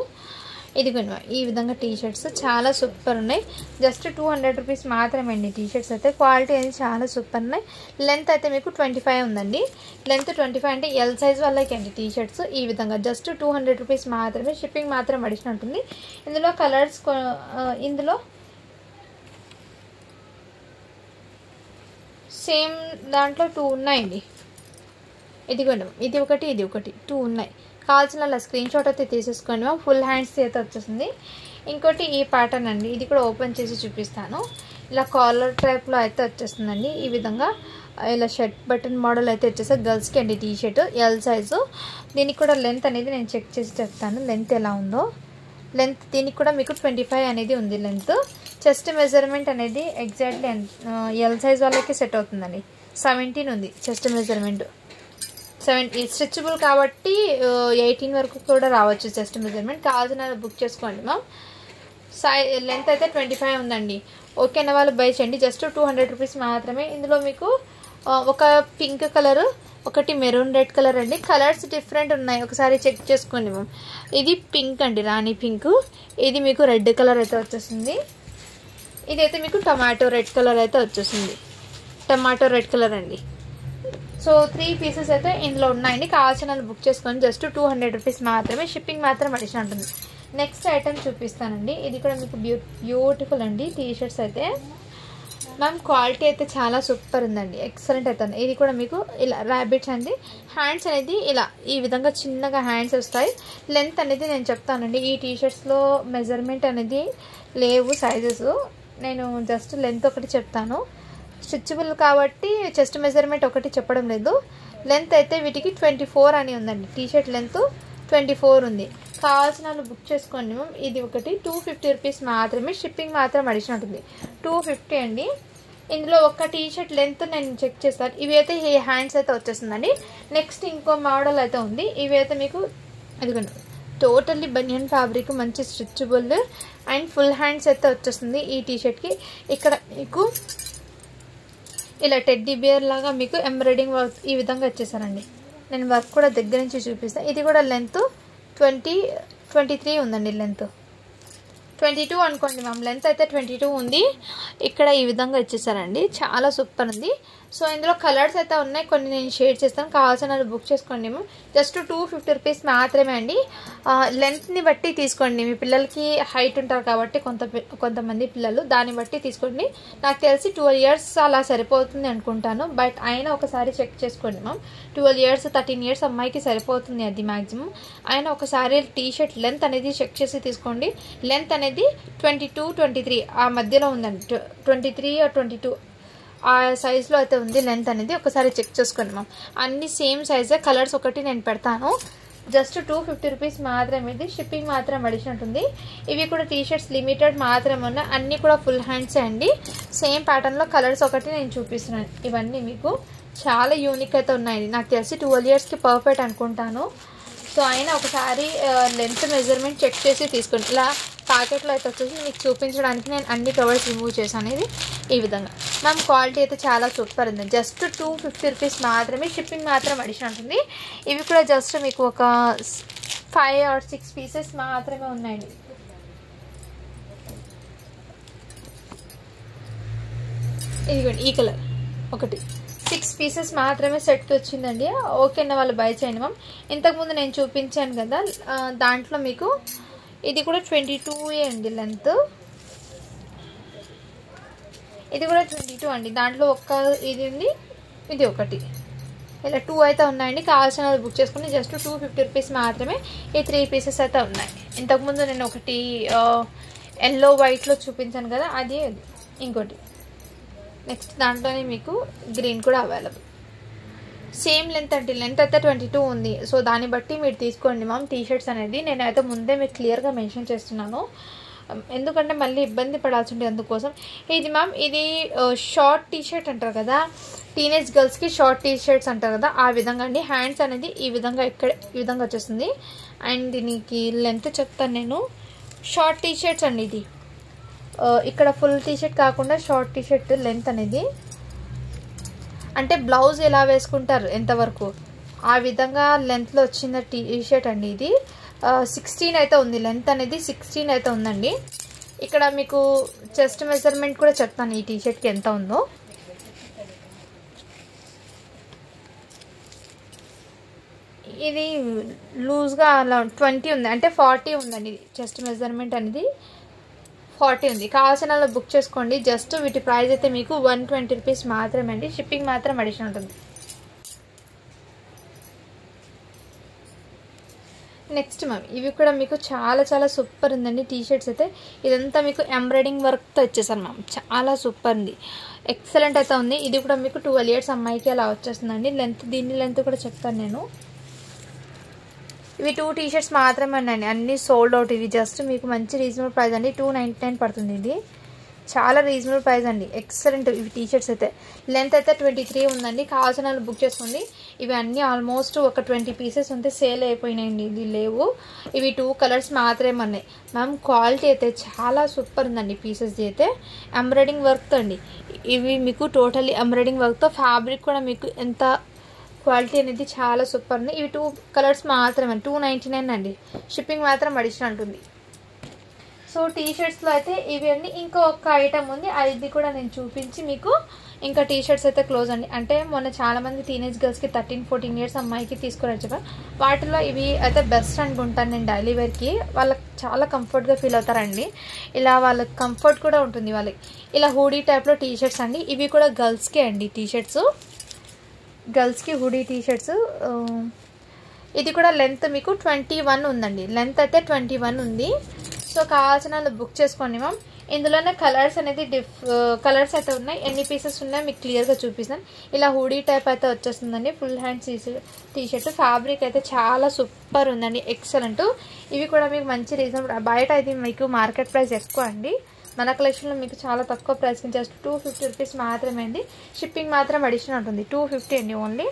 ఇదిగోండి ఈ విధంగా టీషర్ట్స్ చాలా సూపర్ ఉన్నాయి. జస్ట్ 200 రూపీస్ మాత్రమే అండి. టీషర్ట్స్ అయితే క్వాలిటీ అనేది చాలా సూపర్ ఉన్నాయి. లెంత్ అయితే మీకు 25 ఉందండి. లెంత్ 25 అంటే ఎల్ సైజ్ వాళ్ళకి అండి టీషర్ట్స్. ఈ విధంగా జస్ట్ 200 రూపీస్ మాత్రమే. షిప్పింగ్ మాత్రం అడిషనల్ ఉంటుంది. ఇందులో కలర్స్ ఇందులో సేమ్ దాంట్లో 2 ఉన్నాయండి. ఇదిగోండి ఇది ఒకటి 2 ఉన్నాయి. కావాల్సిన అలా స్క్రీన్ షాట్ అయితే తీసేసుకోండి. ఫుల్ హ్యాండ్స్ అయితే వచ్చేసింది. ఇంకోటి ఈ ప్యాటర్న్ అండి, ఇది కూడా ఓపెన్ చేసి చూపిస్తాను. ఇలా కాలర్ టైప్లో అయితే వచ్చేస్తుందండి. ఈ విధంగా ఇలా షర్ట్ బటన్ మోడల్ అయితే వచ్చేసి గర్ల్స్కి అండి టీషర్ట్ ఎల్ సైజు. దీనికి కూడా లెంత్ అనేది నేను చెక్ చేసి చెప్తాను లెంత్ ఎలా ఉందో. లెంత్ దీనికి కూడా మీకు 25 అనేది ఉంది లెంత్. చెస్ట్ మెజర్మెంట్ అనేది ఎగ్జాక్ట్లీ ఎల్ సైజ్ వాళ్ళకి సెట్ అవుతుందండి. 17 ఉంది చెస్ట్ మెజర్మెంట్. 7 స్ట్రెచబుల్ కాబట్టి 18 వరకు కూడా రావచ్చు చెస్ట్ మెజర్మెంట్. కావాల్సిన బుక్ చేసుకోండి మ్యామ్. లెంత్ అయితే 25 ఉందండి. ఓకేనా వాళ్ళు బై చేయండి. జస్ట్ 200 రూపీస్ మాత్రమే. ఇందులో మీకు ఒక పింక్ కలర్, ఒకటి మెరూన్ రెడ్ కలర్ అండి. కలర్స్ డిఫరెంట్ ఉన్నాయి, ఒకసారి చెక్ చేసుకోండి మ్యామ్. ఇది పింక్ అండి, రాణి పింక్. ఇది మీకు రెడ్ కలర్ అయితే వచ్చేసింది. ఇదైతే మీకు టమాటో రెడ్ కలర్ అయితే వచ్చేసింది. టమాటో రెడ్ కలర్ అండి. సో 3 పీసెస్ అయితే ఇందులో ఉన్నాయండి. కావాల్సిన బుక్ చేసుకొని జస్ట్ 200 రూపీస్ మాత్రమే. షిప్పింగ్ మాత్రం అడిషనల్ ఉంటుంది. నెక్స్ట్ ఐటమ్ చూపిస్తానండి. ఇది కూడా మీకు బ్యూటిఫుల్ అండి టీషర్ట్స్ అయితే. మ్యామ్ క్వాలిటీ అయితే చాలా సూపర్ ఉందండి, ఎక్సలెంట్ అయితే ఉంది. ఇది కూడా మీకు ఇలా ర్యాబిట్స్ అండి. హ్యాండ్స్ అనేది ఇలా ఈ విధంగా చిన్నగా హ్యాండ్స్ వస్తాయి. లెంత్ అనేది నేను చెప్తానండి. ఈ టీషర్ట్స్లో మెజర్మెంట్ అనేది లేవు సైజెస్, నేను జస్ట్ లెంత్ ఒకటి చెప్తాను. స్ట్రెచబుల్ కాబట్టి చెస్ట్ మెజర్మెంట్ ఒకటి చెప్పడం లేదు. లెంత్ అయితే వీటికి 24 అని ఉందండి. టీషర్ట్ లెంత్ 24 ఉంది. కావాల్సిన వాళ్ళు బుక్ చేసుకోండి మ్యామ్. ఇది ఒకటి 250 రూపీస్ మాత్రమే. షిప్పింగ్ మాత్రం అడిషనల్ ఉంటుంది. 250 అండి. ఇందులో ఒక టీషర్ట్ లెంత్ నేను చెక్ చేస్తాను. ఇవి అయితే ఈ హ్యాండ్స్ అయితే వచ్చేస్తుందండి. నెక్స్ట్ ఇంకో మోడల్ అయితే ఉంది. ఇవి అయితే మీకు ఇదిగోండి టోటల్లీ బనియన్ ఫ్యాబ్రిక్, మంచి స్ట్రెచబుల్ అండ్ ఫుల్ హ్యాండ్స్ అయితే వచ్చేస్తుంది ఈ టీషర్ట్కి. ఇక్కడ మీకు ఇలా టెడ్డీ బియర్ లాగా మీకు ఎంబ్రాయిడింగ్ వర్క్ ఈ విధంగా వచ్చేసారండి. నేను వర్క్ కూడా దగ్గర నుంచి చూపిస్తాను. ఇది కూడా లెంత్ 23 ఉందండి. లెంత్ 22 అనుకోండి మ్యామ్. లెంత్ అయితే 22 ఉంది. ఇక్కడ ఈ విధంగా ఇచ్చేసారండి, చాలా సూపర్ ఉంది. సో ఇందులో కలర్స్ అయితే ఉన్నాయి, కొన్ని నేను షేర్ చేస్తాను. కావాల్సిన బుక్ చేసుకోండి మ్యామ్. జస్ట్ 250 రూపీస్ మాత్రమే అండి. లెంత్ని బట్టి తీసుకోండి. మీ పిల్లలకి హైట్ ఉంటారు కాబట్టి కొంతమంది పిల్లలు దాన్ని బట్టి తీసుకోండి. నాకు తెలిసి 12 ఇయర్స్ అలా సరిపోతుంది అనుకుంటాను, బట్ అయినా ఒకసారి చెక్ చేసుకోండి మ్యామ్. 12 ఇయర్స్ 13 ఇయర్స్ అమ్మాయికి సరిపోతుంది అది మ్యాక్సిమం. అయినా ఒకసారి టీషర్ట్ లెంత్ అనేది చెక్ చేసి తీసుకోండి. లెంత్ అనేది 22, 23 ఆ మధ్యలో ఉందండి. 23 or 22 ఆ సైజులో అయితే ఉంది లెంత్ అనేది. ఒకసారి చెక్ చేసుకోండి మ్యామ్. అన్ని సేమ్ సైజే. కలర్స్ ఒకటి నేను పెడతాను. జస్ట్ 250 రూపీస్ మాత్రమే. ఇది షిప్పింగ్ మాత్రం అడిషనల్ ఉంటుంది. ఇవి కూడా టీషర్ట్స్ లిమిటెడ్ మాత్రమే ఉన్నాయి. అన్నీ కూడా ఫుల్ హ్యాండ్సే అండి. సేమ్ ప్యాటర్న్లో కలర్స్ ఒకటి నేను చూపిస్తున్నాను. ఇవన్నీ మీకు చాలా యూనిక్ అయితే ఉన్నాయండి. నాకు తెలిసి 12 ఇయర్స్కి పర్ఫెక్ట్ అనుకుంటాను. సో అయినా ఒకసారి లెంత్ మెజర్మెంట్ చెక్ చేసి తీసుకోండి. ఇలా ప్యాకెట్లో అయితే వచ్చేసి మీకు చూపించడానికి నేను అన్ని కవర్స్ రిమూవ్ చేశాను. ఇది ఈ విధంగా మ్యామ్. క్వాలిటీ అయితే చాలా సూపర్ ఉంది. జస్ట్ 250 రూపీస్ మాత్రమే. షిప్పింగ్ మాత్రం అడిషనల్ ఉంటుంది. ఇవి కూడా జస్ట్ మీకు ఒక 5 or 6 పీసెస్ మాత్రమే ఉన్నాయండి. ఇదిగోండి ఈ కలర్ ఒకటి 6 పీసెస్ మాత్రమే సెట్ వచ్చిందండి. ఓకేనా వాళ్ళు బై చేయండి మ్యామ్. ఇంతకుముందు నేను చూపించాను కదా దాంట్లో మీకు ఇది కూడా 22 అండి లెంత్. ఇది కూడా 22 అండి. దాంట్లో ఒక్క ఇది ఉంది, ఇది ఒకటి, ఇలా 2 అయితే ఉన్నాయండి. కావాల్సిన బుక్ చేసుకుని జస్ట్ 250 రూపీస్ మాత్రమే. ఈ 3 పీసెస్ అయితే ఉన్నాయి. ఇంతకుముందు నేను ఒకటి ఎల్లో వైట్లో చూపించాను కదా, అది ఇంకోటి. నెక్స్ట్ దాంట్లోనే మీకు గ్రీన్ కూడా అవైలబుల్. సేమ్ లెంత్ అండి. లెంత్ అయితే 22 ఉంది. సో దాన్ని బట్టి మీరు తీసుకోండి మ్యామ్ టీషర్ట్స్ అనేది. నేనైతే ముందే మీకు క్లియర్గా మెన్షన్ చేస్తున్నాను, ఎందుకంటే మళ్ళీ ఇబ్బంది పడాల్సి ఉంటుంది అందుకోసం. ఇది మ్యామ్ ఇది షార్ట్ టీషర్ట్ అంటారు కదా, టీనేజ్ గర్ల్స్కి షార్ట్ టీషర్ట్స్ అంటారు కదా, ఆ విధంగా అండి. హ్యాండ్స్ అనేది ఈ విధంగా ఈ విధంగా వచ్చేస్తుంది. అండ్ దీనికి లెంత్ చెప్తాను నేను. షార్ట్ టీషర్ట్స్ అండి ఇది. ఇక్కడ ఫుల్ టీషర్ట్ కాకుండా షార్ట్ టీషర్ట్ లెంత్ అనేది అంటే బ్లౌజ్ ఎలా వేసుకుంటారు ఎంతవరకు ఆ విధంగా లెంత్లో వచ్చిన టీ షర్ట్ అండి ఇది 16 అయితే ఉంది లెంత్ అనేది 16 అయితే ఉందండి ఇక్కడ మీకు చెస్ట్ మెజర్మెంట్ కూడా చెప్తాను ఈ టీ షర్ట్కి ఎంత ఉందో ఇది లూజ్గా అలా 20 ఉంది అంటే 40 ఉందండి చెస్ట్ మెజర్మెంట్ అనేది 40 ఉంది కావాల్సిన వాళ్ళు బుక్ చేసుకోండి జస్ట్ వీటి ప్రైస్ అయితే మీకు 120 రూపీస్ మాత్రమే అండి షిప్పింగ్ మాత్రం అడిషనల్ ఉంటుంది నెక్స్ట్ మ్యామ్ ఇవి కూడా మీకు చాలా చాలా సూపర్ ఉందండి టీ షర్ట్స్ అయితే ఇదంతా మీకు ఎంబ్రాయిడింగ్ వర్క్తో ఇచ్చేసాను మ్యామ్ చాలా సూపర్ ఉంది ఎక్సలెంట్ అయితే ఉంది ఇది కూడా మీకు 12 ఇయర్స్ అమ్మాయికి అలా వచ్చేస్తుందండి లెంత్ దీని లెంత్ కూడా చెప్తాను నేను ఇవి 2 టీ షర్ట్స్ మాత్రమే అండి అన్నీ సోల్డ్ అవుట్ ఇవి జస్ట్ మీకు మంచి రీజనబుల్ ప్రైస్ అండి 299 పడుతుంది ఇది చాలా రీజనబుల్ ప్రైస్ అండి ఎక్సలెంట్ ఇవి టీ షర్ట్స్ అయితే లెంత్ అయితే 23 ఉందండి కావాల్సిన వాళ్ళు బుక్ చేసుకోండి ఇవి అన్నీ ఆల్మోస్ట్ ఒక 20 పీసెస్ ఉంటే సేల్ అయిపోయినాయండి ఇది లేవు ఇవి 2 కలర్స్ మాత్రమే ఉన్నాయి మ్యామ్ క్వాలిటీ అయితే చాలా సూపర్ ఉందండి పీసెస్ అయితే ఎంబ్రాయిడింగ్ వర్క్తో అండి ఇవి మీకు టోటల్లీ ఎంబ్రాయిడింగ్ వర్క్తో ఫ్యాబ్రిక్ కూడా మీకు ఎంత క్వాలిటీ అనేది చాలా సూపర్ ఉంది ఇవి 2 కలర్స్ మాత్రమే 299 అండి షిప్పింగ్ మాత్రం అడిషనల్ ఉంటుంది సో టీ షర్ట్స్లో అయితే ఇవి అన్నీ ఇంకొక ఐటమ్ ఉంది అది కూడా నేను చూపించి మీకు ఇంకా టీ షర్ట్స్ అయితే క్లోజ్ అండి అంటే మొన్న చాలామంది టీనేజ్ గర్ల్స్కి 13-14 ఇయర్స్ అమ్మాయికి తీసుకురారు చెప్పారు వాటిలో ఇవి అయితే బెస్ట్ అనుకుంటాను నేను డైలీ వేర్కి వాళ్ళకి చాలా కంఫర్ట్గా ఫీల్ అవుతారండి ఇలా వాళ్ళకి కంఫర్ట్ కూడా ఉంటుంది వాళ్ళకి ఇలా హూడీ టైప్లో టీ షర్ట్స్ అండి ఇవి కూడా గర్ల్స్కే అండి టీ షర్ట్స్ గర్ల్స్కి హుడీ టీ షర్ట్స్ ఇది కూడా లెంత్ మీకు 21 ఉందండి లెంత్ అయితే 21 ఉంది సో కావాల్సిన బుక్ చేసుకోండి మ్యామ్ ఇందులోనే కలర్స్ అనేది కలర్స్ అయితే ఉన్నాయి ఎన్ని పీసెస్ ఉన్నాయో మీకు క్లియర్గా చూపిస్తాను ఇలా హుడీ టైప్ అయితే వచ్చేస్తుందండి full hands T shirt fabric అయితే చాలా సూపర్ ఉందండి ఎక్సలెంట్ ఇవి కూడా మీకు మంచి రీజనబుల్ బయట ఇది మీకు మార్కెట్ ప్రైస్ ఎక్కువ అండి మన కలెక్షన్లో మీకు చాలా తక్కువ ప్రైస్కి జస్ట్ 250 రూపీస్ మాత్రమే అండి షిప్పింగ్ మాత్రం అడిషనల్ ఉంటుంది 250 అండి ఓన్లీ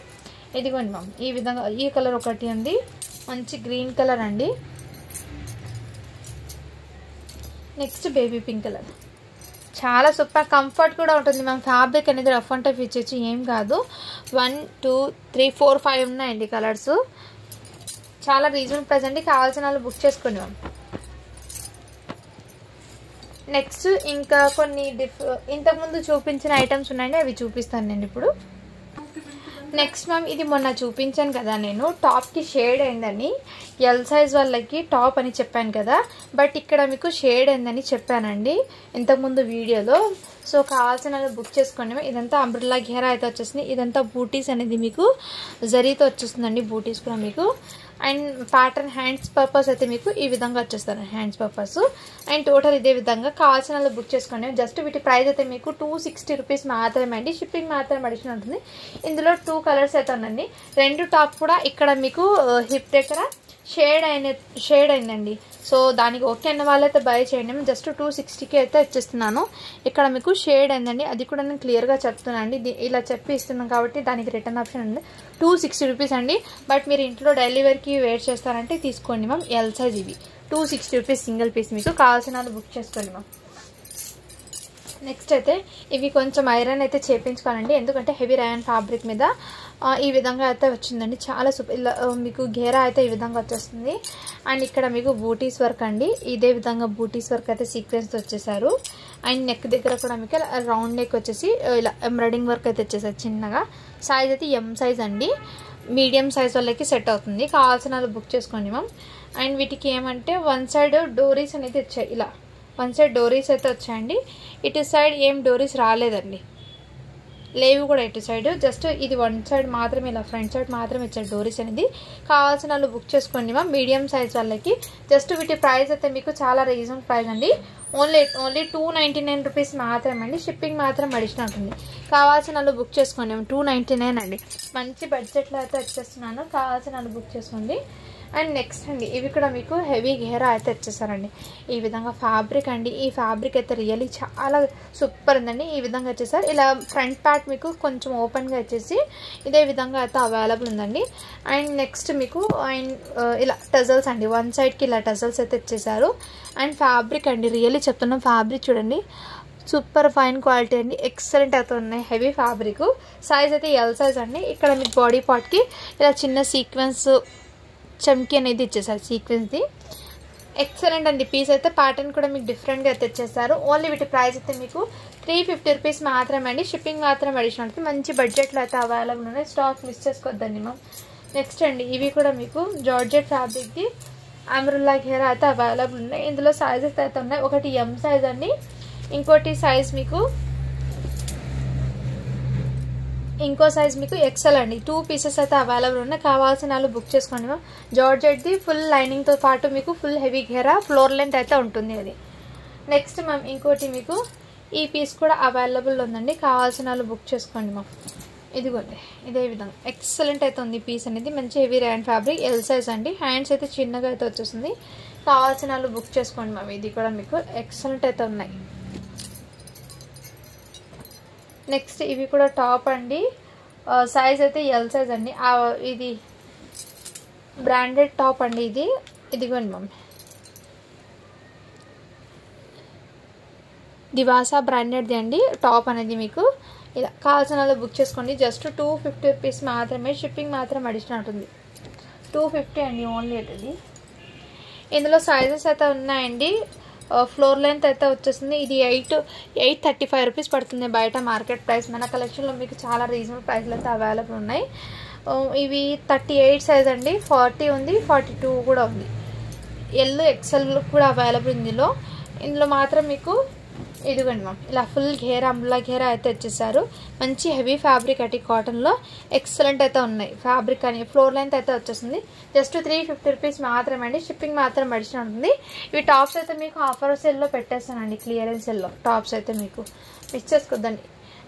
ఇదిగోండి మ్యామ్ ఈ విధంగా ఈ కలర్ ఒకటి అండి మంచి గ్రీన్ కలర్ అండి నెక్స్ట్ బేబీ పింక్ కలర్ చాలా సూపర్ కంఫర్ట్ కూడా ఉంటుంది మ్యామ్ ఫ్యాబ్రిక్ అనేది రఫ్ అండ్ టఫ్ ఇచ్చేసి ఏం కాదు 1 2 3 4 5 ఉన్నాయండి కలర్స్ చాలా రీజనబుల్ ప్రైస్ అండి కావాల్సిన వాళ్ళు బుక్ చేసుకోండి మ్యామ్ నెక్స్ట్ ఇంకా కొన్ని ఇంతకుముందు చూపించిన ఐటమ్స్ ఉన్నాయండి అవి చూపిస్తాను నేను ఇప్పుడు నెక్స్ట్ మ్యామ్ ఇది మొన్న చూపించాను కదా నేను టాప్కి షేడ్ అయిందని ఎల్ సైజ్ వాళ్ళకి టాప్ అని చెప్పాను కదా బట్ ఇక్కడ మీకు షేడ్ అయిందని చెప్పానండి ఇంతకుముందు వీడియోలో సో కావాల్సిన బుక్ చేసుకోండి ఇదంతా అంబ్రెల్లా ఘేరా అయితే వచ్చేసింది ఇదంతా బూటీస్ అనేది మీకు జరీతో వచ్చేస్తుందండి బూటీస్ కూడా మీకు అండ్ ప్యాటర్న్ హ్యాండ్స్ పర్పస్ అయితే మీకు ఈ విధంగా వచ్చేస్తారు హ్యాండ్స్ పర్పస్ అండ్ టోటల్ ఇదే విధంగా కావాల్సిన బుక్ చేసుకోండి జస్ట్ వీటి ప్రైస్ అయితే మీకు 260 రూపీస్ మాత్రమే అండి షిప్పింగ్ మాత్రం అడిషనల్ ఉంటుంది ఇందులో 2 కలర్స్ అయితే ఉందండి 2 టాప్ కూడా ఇక్కడ మీకు హిప్ దగ్గర షేడ్ అయిందండి సో దానికి ఓకే అన్న వాళ్ళైతే బై చేయండి జస్ట్ 260కి అయితే ఇచ్చేస్తున్నాను ఇక్కడ మీకు షేడ్ అయిందండి అది కూడా నేను క్లియర్గా చెప్తున్నాను అండి ఇలా చెప్పి ఇస్తున్నాను కాబట్టి దానికి రిటర్న్ ఆప్షన్ ఉంది 260 రూపీస్ అండి బట్ మీరు ఇంట్లో డైలీ వేర్కి వేర్ చేస్తారంటే తీసుకోండి మ్యామ్ ఎల్ సైజ్ ఇవి 260 రూపీస్ సింగిల్ పీస్ మీకు కావాల్సిన వాళ్ళు బుక్ చేసుకోండి మ్యామ్ నెక్స్ట్ అయితే ఇవి కొంచెం ఐరన్ అయితే చేయించుకోవాలండి ఎందుకంటే హెవీ రయాన్ ఫ్యాబ్రిక్ మీద ఈ విధంగా అయితే వచ్చిందండి చాలా సూపర్ ఇలా మీకు ఘేరా అయితే ఈ విధంగా వచ్చేస్తుంది అండ్ ఇక్కడ మీకు బూటీస్ వర్క్ అండి ఇదే విధంగా బూటీస్ వర్క్ అయితే సీక్వెన్స్ వచ్చేసారు అండ్ నెక్ దగ్గర కూడా మీకు రౌండ్ నెక్ వచ్చేసి ఇలా ఎంబ్రాయిడింగ్ వర్క్ అయితే వచ్చేసారు చిన్నగా సైజ్ అయితే ఎం సైజ్ అండి మీడియం సైజ్ వాళ్ళకి సెట్ అవుతుంది కావాల్సిన వాళ్ళు బుక్ చేసుకోండి మ్యామ్ అండ్ వీటికి ఏమంటే వన్ సైడ్ డోరీస్ అనేది వచ్చాయి ఇలా వన్ సైడ్ డోరీస్ అయితే వచ్చాయండి ఇటు సైడ్ ఏం డోరీస్ రాలేదండి లేవు కూడా ఇటు సైడ్ జస్ట్ ఇది వన్ సైడ్ మాత్రమే ఇలా ఫ్రంట్ సైడ్ మాత్రమే ఇచ్చారు డోరీస్ అనేది కావాల్సిన వాళ్ళు బుక్ చేసుకోండి మ్యామ్ మీడియం సైజ్ వాళ్ళకి జస్ట్ వీటి ప్రైస్ అయితే మీకు చాలా రీజనబుల్ ప్రైస్ అండి ఓన్లీ 299 రూపీస్ మాత్రమే అండి షిప్పింగ్ మాత్రం అడిషనల్ ఉంటుంది కావాల్సిన వాళ్ళు బుక్ చేసుకోండి 299 అండి మంచి బడ్జెట్లో అయితే వచ్చేస్తున్నాను కావాల్సిన వాళ్ళు బుక్ చేసుకోండి అండ్ నెక్స్ట్ అండి ఇవి కూడా మీకు హెవీ ఘేరా అయితే వచ్చేసారండి ఈ విధంగా ఫ్యాబ్రిక్ అండి ఈ ఫ్యాబ్రిక్ అయితే రియల్లీ చాలా సూపర్ ఉందండి ఈ విధంగా వచ్చేసారు ఇలా ఫ్రంట్ పార్ట్ మీకు కొంచెం ఓపెన్గా వచ్చేసి ఇదే విధంగా అయితే అవైలబుల్ ఉందండి అండ్ నెక్స్ట్ మీకు అండ్ ఇలా టజల్స్ అండి వన్ సైడ్కి ఇలా టజల్స్ అయితే ఇచ్చేసారు అండ్ ఫ్యాబ్రిక్ అండి రియల్లీ చెప్తున్నాం ఫ్యాబ్రిక్ చూడండి సూపర్ ఫైన్ క్వాలిటీ అండి, ఎక్సలెంట్ అయితే ఉన్నాయి. హెవీ ఫ్యాబ్రిక్, సైజ్ అయితే ఎల్ సైజ్ అండి. ఇక్కడ మీకు బాడీ పార్ట్కి ఇలా చిన్న సీక్వెన్స్ చమ్కీ అనేది ఇచ్చేసారు, సీక్వెన్స్ది. ఎక్సలెంట్ అండి పీస్ అయితే. ప్యాటర్న్ కూడా మీకు డిఫరెంట్గా అయితే ఇచ్చేసారు. ఓన్లీ వీటి ప్రైస్ అయితే మీకు 350 రూపీస్ మాత్రమే అండి. షిప్పింగ్ మాత్రం అడిషనల్. మంచి బడ్జెట్లో అయితే అవైలబుల్ ఉన్నాయి. స్టాక్ మిస్ చేసుకోవద్దండి మ్యామ్. నెక్స్ట్ అండి ఇవి కూడా మీకు జార్జెట్ ఫ్యాబ్రిక్ది అమ్రుల్లా ఘేరా అయితే అవైలబుల్ ఉన్నాయి. ఇందులో సైజెస్ అయితే ఉన్నాయి. ఒకటి ఎం సైజ్ అండి, ఇంకో సైజ్ మీకు ఎక్సెల్ అండి. 2 పీసెస్ అయితే అవైలబుల్ ఉన్నాయి. కావాల్సిన వాళ్ళు బుక్ చేసుకోండి మ్యామ్. జార్జెట్ది ఫుల్ లైనింగ్తో పాటు మీకు ఫుల్ హెవీ ఘేరా ఫ్లోర్ లెంత్ అయితే ఉంటుంది అది. నెక్స్ట్ మ్యామ్ ఇంకోటి మీకు ఈ పీస్ కూడా అవైలబుల్ ఉందండి. కావాల్సిన వాళ్ళు బుక్ చేసుకోండి మ్యామ్. ఇదిగోండి ఇదే విధంగా ఎక్సలెంట్ అయితే ఉంది పీస్ అనేది. మంచి heavy rayon fabric, L size అండి. హ్యాండ్స్ అయితే చిన్నగా అయితే వచ్చేస్తుంది. కావాల్సిన వాళ్ళు బుక్ చేసుకోండి మ్యామ్. ఇది కూడా మీకు ఎక్సలెంట్ అయితే ఉన్నాయి. నెక్స్ట్ ఇవి కూడా టాప్ అండి. సైజ్ అయితే ఎల్ సైజ్ అండి. ఇది బ్రాండెడ్ టాప్ అండి. ఇదిగోండి మ్యామ్, దివాసా బ్రాండెడ్ది అండి టాప్ అనేది. మీకు ఇలా కావాల్సిన వాళ్ళు బుక్ చేసుకోండి. జస్ట్ 250 రూపీస్ మాత్రమే. షిప్పింగ్ మాత్రం అడిషనల్ ఉంటుంది. 250 అండి ఓన్లీ. ఇది ఇందులో సైజెస్ అయితే ఉన్నాయండి. ఫ్లోర్ లెంత్ అయితే వచ్చేస్తుంది. ఇది 835 రూపీస్ పడుతుంది బయట మార్కెట్ ప్రైస్. మన కలెక్షన్లో మీకు చాలా రీజనబుల్ ప్రైస్లో అయితే అవైలబుల్ ఉన్నాయి. ఇవి 38 సైజ్ అండి, 40 ఉంది, 42 కూడా ఉంది. ఎల్ ఎక్సెల్ కూడా అవైలబుల్ ఇందులో మాత్రం మీకు ఇదిగోండి మ్యామ్ ఇలా ఫుల్ ఘేరా అంబ్లా ఘేరా అయితే వచ్చేసారు. మంచి హెవీ ఫ్యాబ్రిక్ అటు కాటన్లో ఎక్సలెంట్ అయితే ఉన్నాయి. ఫ్యాబ్రిక్ అని ఫ్లోర్ లెంత్ అయితే వచ్చేస్తుంది. జస్ట్ 350 రూపీస్ మాత్రమే అండి. షిప్పింగ్ మాత్రం అడిషనల్ ఉంటుంది. ఇవి టాప్స్ అయితే మీకు ఆఫర్ సెల్లో పెట్టేస్తానండి, క్లియరెన్స్ సెల్లో టాప్స్ అయితే మీకు మిస్ చేసుకోద్దండి.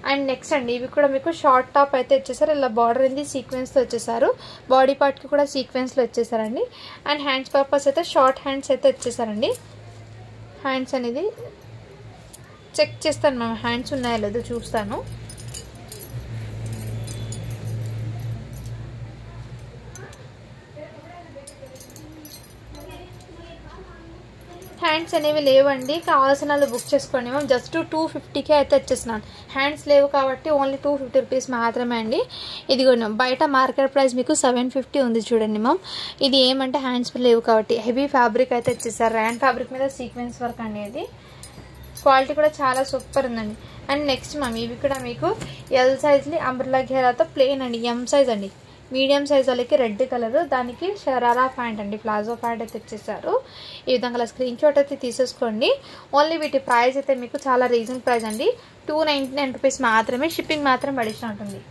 అండ్ నెక్స్ట్ అండి ఇవి కూడా మీకు షార్ట్ టాప్ అయితే వచ్చేసారు. ఇలా బార్డర్ అనేది సీక్వెన్స్తో వచ్చేసారు. బాడీ పార్ట్కి కూడా సీక్వెన్స్లో వచ్చేసారండి. అండ్ హ్యాండ్స్ పర్పస్ అయితే షార్ట్ హ్యాండ్స్ అయితే వచ్చేసారండి. హ్యాండ్స్ అనేది చెక్ చేస్తాను మ్యామ్, హ్యాండ్స్ ఉన్నాయో లేదో చూస్తాను. హ్యాండ్స్ అనేవి లేవండి. కావాల్సిన వాళ్ళు బుక్ చేసుకోండి మ్యామ్. జస్ట్ 250కే అయితే వచ్చేస్తున్నాను. హ్యాండ్స్ లేవు కాబట్టి ఓన్లీ 250 రూపీస్ మాత్రమే అండి. ఇదిగోండి బయట మార్కెట్ ప్రైస్ మీకు 750 ఉంది చూడండి మ్యామ్. ఇది ఏమంటే హ్యాండ్స్ లేవు కాబట్టి హెవీ ఫ్యాబ్రిక్ అయితే వచ్చేసారు. ర్యాన్ ఫ్యాబ్రిక్ మీద సీక్వెన్స్ వర్క్ అనేది. క్వాలిటీ కూడా చాలా సూపర్ ఉందండి. అండ్ నెక్స్ట్ మ్యామ్ ఇవి కూడా మీకు ఎల్ సైజ్ని అంబ్రెల్లా ఘేరాతో ప్లెయిన్ అండి. ఎం సైజ్ అండి. మీడియం సైజ్ వాళ్ళకి రెడ్ కలర్, దానికి షరారా ప్యాంట్ అండి, ప్లాజో ప్యాంట్ అయితే ఇచ్చేసారు. ఈ విధంగా స్క్రీన్ షాట్ అయితే తీసేసుకోండి. ఓన్లీ వీటి ప్రైస్ అయితే మీకు చాలా రీజనబుల్ ప్రైస్ అండి. 299 రూపీస్ మాత్రమే. షిప్పింగ్ మాత్రం అడిషనల్ ఉంటుంది.